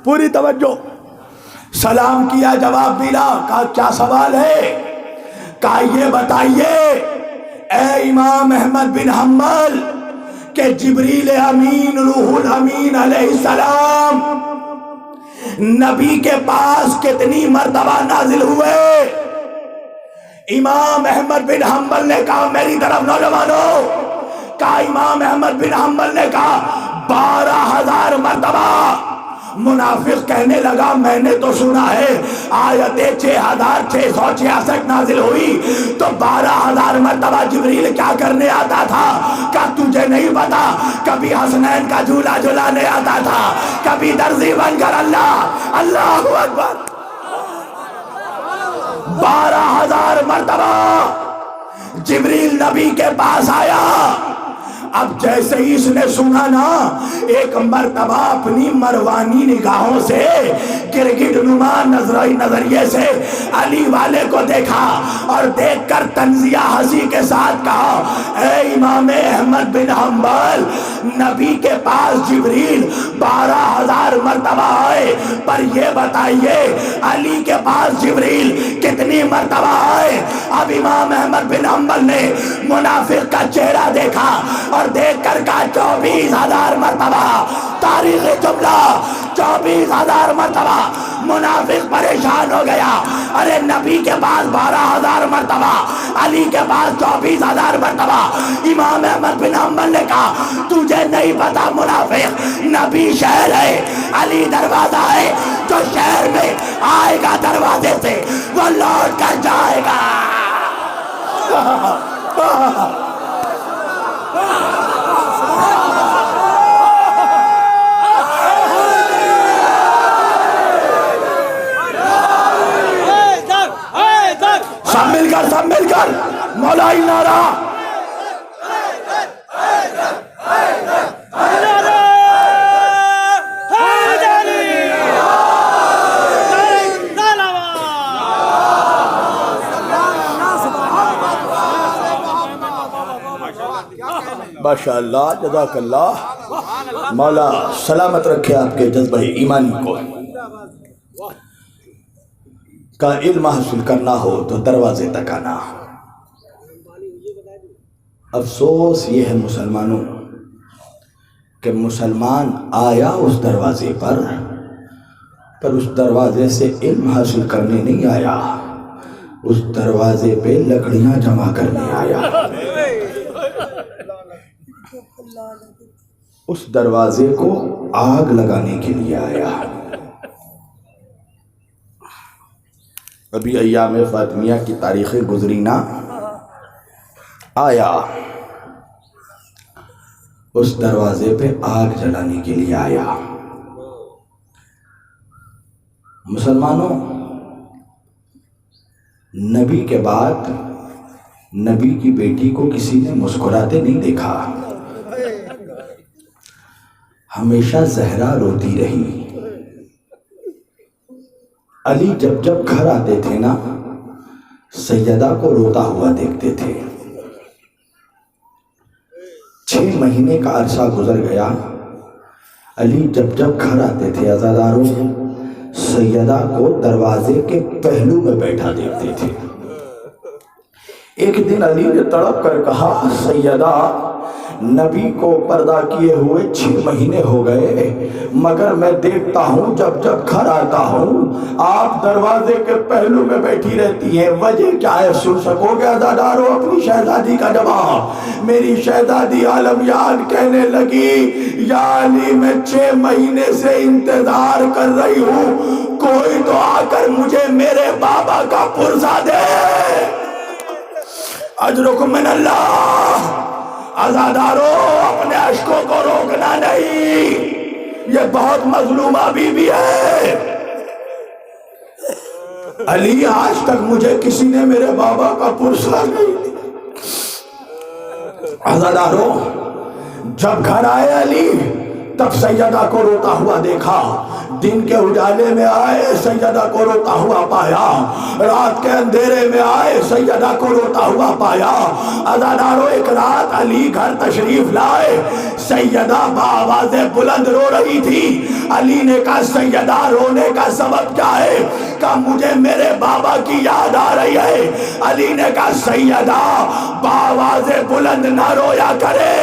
پوری توجہ. سلام کیا, جواب ملا. کہا کیا سوال ہے؟ کہا یہ بتائیے اے امام احمد بن حنبل کہ جبریل امین روح الامین علیہ السلام نبی کے پاس کتنی مرتبہ نازل ہوئے؟ امام احمد بن حنبل نے کہا میری طرف نوجوانوں, کہا امام احمد بن حنبل نے کہا 12,000 مرتبہ. منافق کہنے لگا میں نے تو سنا ہے آیت 6,666 نازل ہوئی تو 12,000 مرتبہ جبریل کیا کرنے آتا تھا؟ کہا تجھے نہیں پتا؟ کبھی حسنین کا جھولا جھلانے آتا تھا, کبھی درزی بن کر. اللہ اللہ اکبر. 12,000 مرتبہ جبریل نبی کے پاس آیا. اب جیسے ہی اس نے سنا نا, ایک مرتبہ اپنی مروانی نگاہوں سے گرگٹ نما نظریے سے علی والے کو دیکھا اور دیکھ کر طنزیہ ہنسی کے ساتھ کہا اے امام احمد بن حنبل, نبی کے پاس جبریل 12,000 مرتبہ آئے, پر یہ بتائیے علی کے پاس جبریل کتنی مرتبہ آئے؟ اب امام احمد بن حنبل نے منافق کا چہرہ دیکھا اور دیکھ کر کہا 24,000 مرتبہ. تاریخ جملہ 24,000 مرتبہ. منافق پریشان ہو گیا. ارے نبی کے پاس 12,000 مرتبہ, علی کے پاس 24,000 مرتبہ. امام احمد بن حنبل نے کہا تجھے نہیں پتا منافق, نبی شہر ہے, علی دروازہ ہے. جو شہر میں آئے گا دروازے سے وہ لوٹ کر جائے گا. سب مل کر مولائی نعرہ. ماشاء اللہ، جزاک اللہ، مولا سلامت رکھے آپ کے جذبہ ایمانی کو۔ کا علم حاصل کرنا ہو تو دروازے تک آنا۔ افسوس یہ ہے مسلمانوں کہ مسلمان آیا اس دروازے پر اس دروازے سے علم حاصل کرنے نہیں آیا، اس دروازے پہ لکڑیاں جمع کرنے آیا، اس دروازے کو آگ لگانے کے لیے آیا۔ ابھی ایام فاطمیہ کی تاریخیں گزری نا، آیا اس دروازے پہ آگ جلانے کے لیے آیا۔ مسلمانوں، نبی کے بعد نبی کی بیٹی کو کسی نے مسکراتے نہیں دیکھا، ہمیشہ زہرا روتی رہی۔ علی جب جب گھر آتے تھے نا، سیدہ کو روتا ہوا دیکھتے تھے۔ 6 مہینے کا عرصہ گزر گیا، علی جب جب گھر آتے تھے عزاداروں، سیدہ کو دروازے کے پہلو میں بیٹھا دیکھتے تھے۔ ایک دن علی نے تڑپ کر کہا، سیدہ نبی کو پردہ کیے ہوئے 6 مہینے ہو گئے، مگر میں دیکھتا ہوں جب جب گھر آتا ہوں آپ دروازے کے پہلو میں بیٹھی رہتی ہیں، وجہ کیا ہے؟ سن سکو گے عزادارو اپنی شہزادی کا جواب؟ میری شہزادی عالم یاد کہنے لگی، یا علی میں 6 مہینے سے انتظار کر رہی ہوں، کوئی تو آ کر مجھے میرے بابا کا پرزہ دے، اجرکم من اللہ۔ عزادارو اپنے اشکوں کو روکنا نہیں، یہ بہت مظلومہ بیوی ہے۔ علی آج تک مجھے کسی نے میرے بابا کا پرسہ نہیں دیا۔ عزادارو جب گھر آئے علی تب سیدہ کو روتا ہوا دیکھا، دن کے اجالے میں آئے سیدہ کو روتا ہوا پایا، رات کے اندھیرے میں آئے سیدہ کو روتا ہوا پایا۔ عزادارو ایک رات علی گھر تشریف لائے، سیدہ بآواز بلند رو رہی تھی۔ علی نے کہا، سیدہ رونے کا سبب کیا ہے؟ کہا، مجھے میرے بابا کی یاد آ رہی ہے۔ علی نے کہا، سیدہ بآواز بلند نہ رویا کرے۔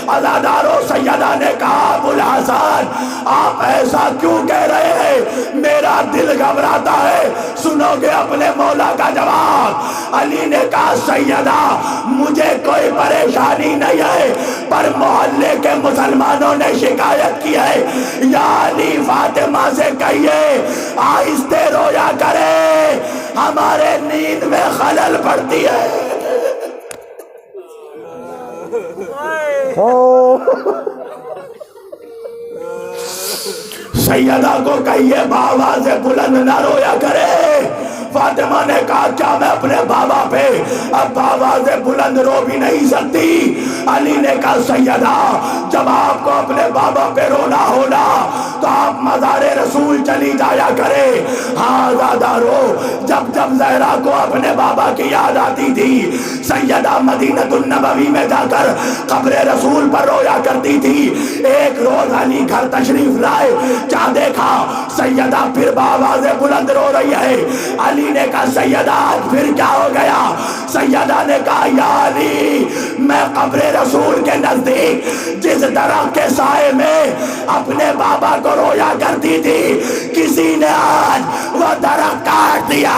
عزادارو سیدہ نے کہا، ابو الحسن آپ ایسا کیوں کہہ رہے ہیں؟ میرا دل گھبراتا ہے، سنو گے اپنے مولا کا جواب؟ علی نے کہا، سیدہ مجھے کوئی پریشانی نہیں ہے، پر محلے کے مسلمانوں نے شکایت کی ہے، یا علی فاطمہ سے کہیے آہستہ رویا کرے، ہمارے نیند میں خلل پڑتی ہے۔ سیدہ کو کہیے بآواز بلند نہ رویا کرے۔ فاطمہ نے کہا، کیا میں اپنے بابا پہ اب بآواز بلند رو بھی نہیں سکتی؟ علی نے کہا، سیدہ جب آپ کو اپنے بابا پہ رونا ہونا تو آپ مزار رسول چلی جایا کرے۔ ہاں عزادارو جب جب زہرا کو اپنے بابا کی یاد آتی تھی، سیدہ مدینہ النبوی میں جا کر قبر رسول پر رویا کرتی تھی۔ ایک روز علی گھر تشریف لائے، کیا دیکھا؟ سیدہ پھر بآواز بلند رو رہی ہے۔ علی نے کہا، سیدہ آج پھر کیا ہو گیا؟ سیدہ نے کہا، یا علی میں قبر رسول کے نزدیک جس درخت کے سائے میں اپنے بابا کو رویا کرتی تھی، کسی نے آج وہ درخت کاٹ دیا۔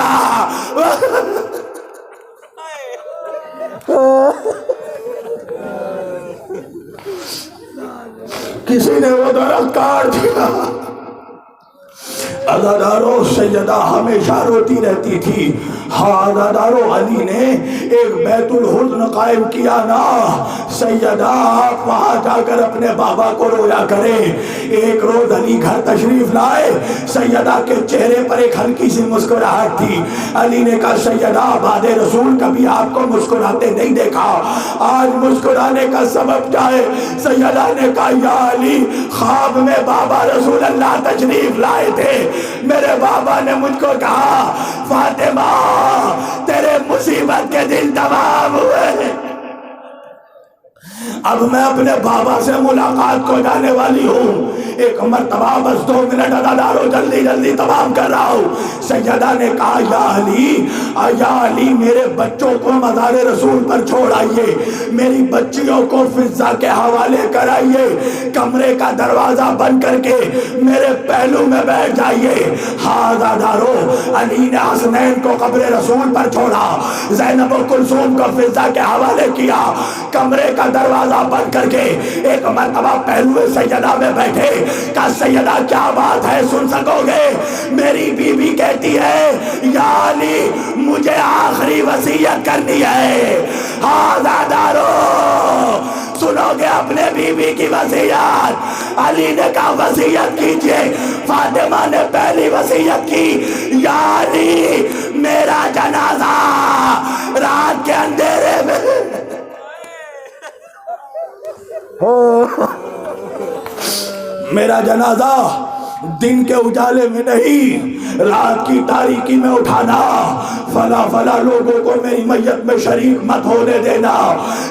کسی نے وہ درخت کاٹ دیا۔ عزادارو سیدہ ہمیشہ روتی رہتی تھی۔ ہاں عزادارو علی نے ایک بیت الحزن قائم کیا نا، سیدہ آپ وہاں جا کر اپنے بابا کو رویا کریں۔ ایک روز علی گھر تشریف لائے، سیدہ کے چہرے پر ایک ہلکی سی مسکراہٹ تھی۔ علی نے کہا، سیدہ بعد رسول کبھی آپ کو مسکراتے نہیں دیکھا، آج مسکرانے کا سبب کیا ہے؟ سیدہ نے کہا، یا علی خواب میں بابا رسول اللہ تشریف لائے تھے، میرے بابا نے مجھ کو کہا، فاطمہ تیرے مصیبت کے دن تمام ہوئے۔ اب میں اپنے بابا سے ملاقات کو جانے والی ہوں. ایک مرتبہ بس 2 منٹ عزادارو جلدی جلدی تمام کر رہا ہوں. سیدہ نے کہا یا علی میرے بچوں کو مزار رسول پر چھوڑ آئیے, میری بچیوں کو فضہ کے حوالے کرائیے, کمرے کا دروازہ بند کر کے میرے پہلو میں بیٹھ جائیے. ہاں عزادارو, علی نے حسنین کو قبر رسول پر چھوڑا, زینب و کلثوم کو فضہ کے حوالے کیا, کمرے کا دروازہ بند کر کے ایک مرتبہ پہلو سیدہ میں بیٹھے. کہا سیدہ کیا بات ہے, سن سکو گے؟ میری بیوی کہتی ہے یا علی مجھے آخری وصیت کرنی ہے. ہاں عزادارو سنو گے اپنے بیوی کی وصیت؟ علی نے کہا وصیت کیجئے. فاطمہ نے پہلی وصیت کی, یا علی میرا جنازہ رات کے اندھیرے میں میرا جنازہ دن کے اجالے میں نہیں, رات کی تاریکی میں اٹھانا. فلا فلا لوگوں کو میری میت میں شریک مت ہونے دینا.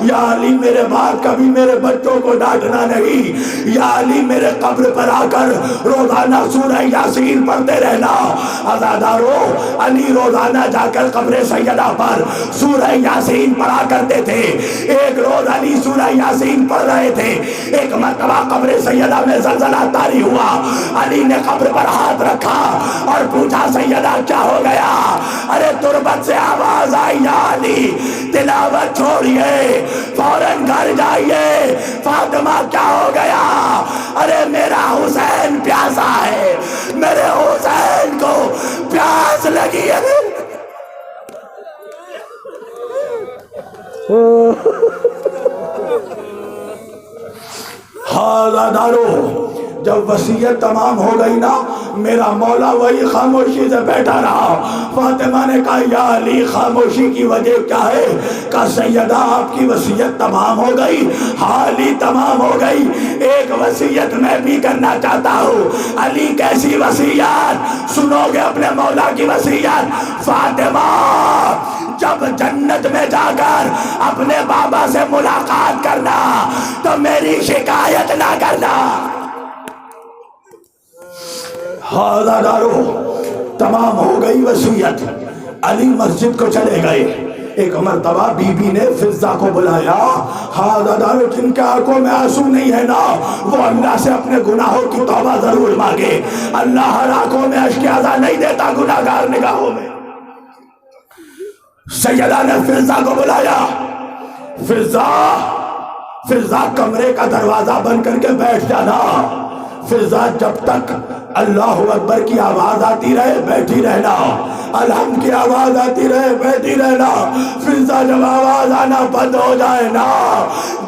یا علی میرے بعد کبھی میرے بچوں کو ڈانٹنا نہیں. یا علی میرے قبر پر آ کر روزانہ سورہ یاسین پڑھتے رہنا. عزادارو علی روزانہ جا کر قبر سیدہ پر سورہ یاسین پڑھا کرتے تھے. ایک روز علی سورہ یاسین پڑھ رہے تھے, ایک مرتبہ قبر سیدہ میں زلزلہ طاری ہوا. علی نے قبر پر ہاتھ رکھا اور پوچھا سیدہ کیا ہو گیا؟ ارے تربت سے آواز آئی یا علی تلاوت چھوڑیے فوراً گھر جائیے. فاطمہ کیا ہو گیا؟ ارے میرا حسین پیاسا ہے, میرے حسین کو پیاس لگی ہے. عزادارو جب وصیت تمام ہو گئی نا, میرا مولا وہی خاموشی سے بیٹھا رہا. فاطمہ نے کہا یا علی خاموشی کی وجہ کیا ہے؟ کہا سیدہ آپ کی وصیت تمام ہو گئی. ہاں علی تمام ہو گئی, ایک وصیت میں بھی کرنا چاہتا ہوں. علی کیسی وصیت؟ سنو گے اپنے مولا کی وصیت. فاطمہ جب جنت میں جا کر اپنے بابا سے ملاقات کرنا تو میری شکایت نہ کرنا. عزادارو تمام ہو گئی وصیت. علی مسجد کو چلے گئے. ایک مرتبہ بی بی نے فضہ کو بلایا. ہاں عزادارو جن کے آنکھوں میں آنسو نہیں ہے نا, وہ اللہ سے اپنے گناہوں کی توبہ ضرور مانگے. اللہ ہر آنکھوں میں اشک عزا نہیں دیتا گناہگار نگاہوں میں. سیدہ نے فضہ کو بلایا. فضہ کمرے کا دروازہ بند کر کے بیٹھ جانا. فضہ جب تک اللہ اکبر کی آواز آتی رہے بیٹھی رہنا, الحمد کی آواز آتی رہے بیٹھی رہنا. فضہ جب آواز آنا بند ہو جائے نا,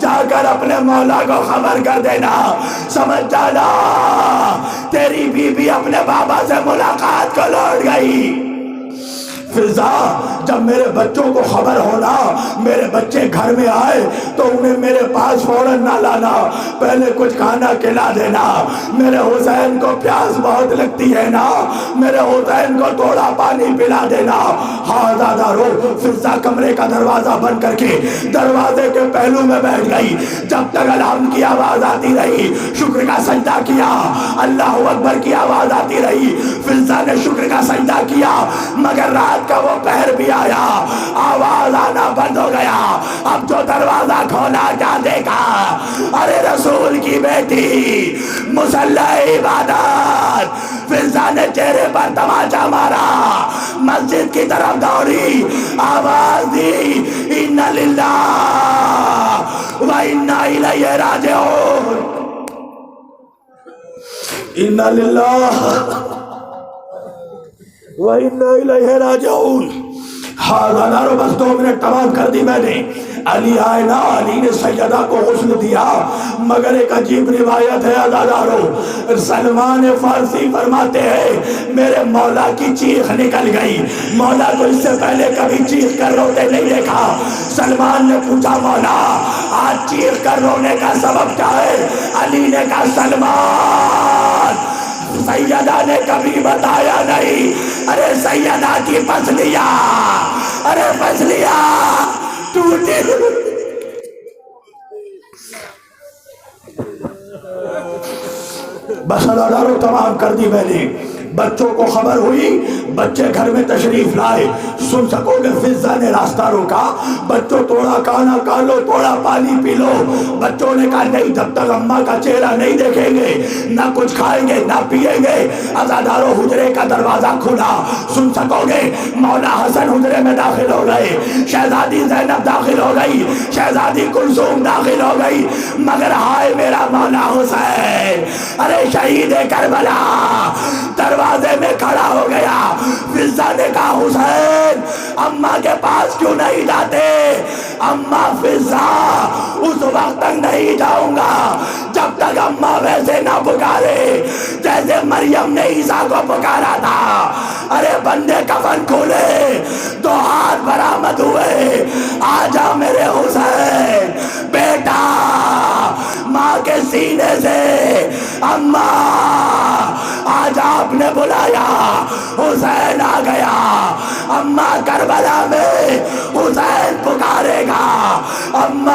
جا کر اپنے مولا کو خبر کر دینا. سمجھ جانا تیری بیوی اپنے بابا سے ملاقات کو لوٹ گئی. فضہ جب میرے بچوں کو خبر ہونا, میرے بچے گھر میں آئے تو انہیں میرے پاس فوراً نہ لانا, پہلے کچھ کھانا کھلا دینا. میرے حسین کو پیاس بہت لگتی ہے نا, میرے حسین کو تھوڑا پانی پلا دینا. ہاں عزادارو فضہ کمرے کا دروازہ بند کر کے دروازے کے پہلو میں بیٹھ گئی. جب تک الحمد کی آواز آتی رہی, شکر کا سجدہ کیا, اللہ اکبر کی آواز آتی رہی. فضہ نے شکر کا سجدہ کیا, مگر رات کا وہ پہر بھی آیا, آواز آنا بند ہو گیا. اب جو دروازہ کھولا کیا دیکھا؟ ارے رسول کی بیٹی مصلی عبادت. فضہ نے چہرے پر تماچا مارا, مسجد کی طرف دوڑی, آواز دی اِنَّ لِلَّهِ وَإِنَّا إِلَيْهِ رَاجِعُونَ. اِنَّ لِلَّهِ وَإِنَّا إِلَيْهِ رَاجِعُونَ. عزادارو بس 2 منٹ تمام کر دی میں نے. علی آئے نا, علی نے سیدہ کو غسل دیا, مگر ایک عجیب روایت ہے عزادارو. سلمان فارسی فرماتے ہیں میرے مولا کی چیخ نکل گئی. مولا کو اس سے پہلے کبھی چیخ کر روتے نہیں دیکھا. سلمان نے پوچھا مولا آج چیخ کر رونے کا سبب کیا ہے؟ علی نے کہا سلمان سیدہ نے کبھی بتایا نہیں. ارے سیدہ کی پسلیاں, ارے پسلیاں ٹوٹی. بس اداروں تمام کر دی میں نے. بچوں کو خبر ہوئی, بچے گھر میں تشریف لائے. سن سکو گے فضا نے راستہ روکا, بچوں تھوڑا کھانا کھا لو, تھوڑا پانی پی لو. بچوں نے کہا نہیں, جب تک اماں کا چہرہ نہیں دیکھیں گے نہ کچھ کھائیں گے نہ پیئیں گے. عزاداروں حجرے کا دروازہ کھلا. سن سکو گے مولا حسن حجرے میں داخل ہو گئے, شہزادی زینب داخل ہو گئی, شہزادی کلثوم داخل ہو گئی. مگر ہائے میرا مولا حسین, ارے شہید کربلا دروازے میں کھڑا ہو گیا. فضا نے کہا حسین اماں کے پاس کیوں نہیں جاتے؟ اماں فضا اس وقت تک نہیں جاؤں گا جب تک اماں ویسے نہ پکارے جیسے مریم نے عیسیٰ کو پکارا تھا. ارے بندے کفن کھولے, 2 ہاتھ برآمد ہوئے, آجا میرے حسین بیٹا. ماں کے سینے سے اماں آج آپ نے بلایا, حسین آ گیا. اماں کربلا میں حسین پکارے گا, اماں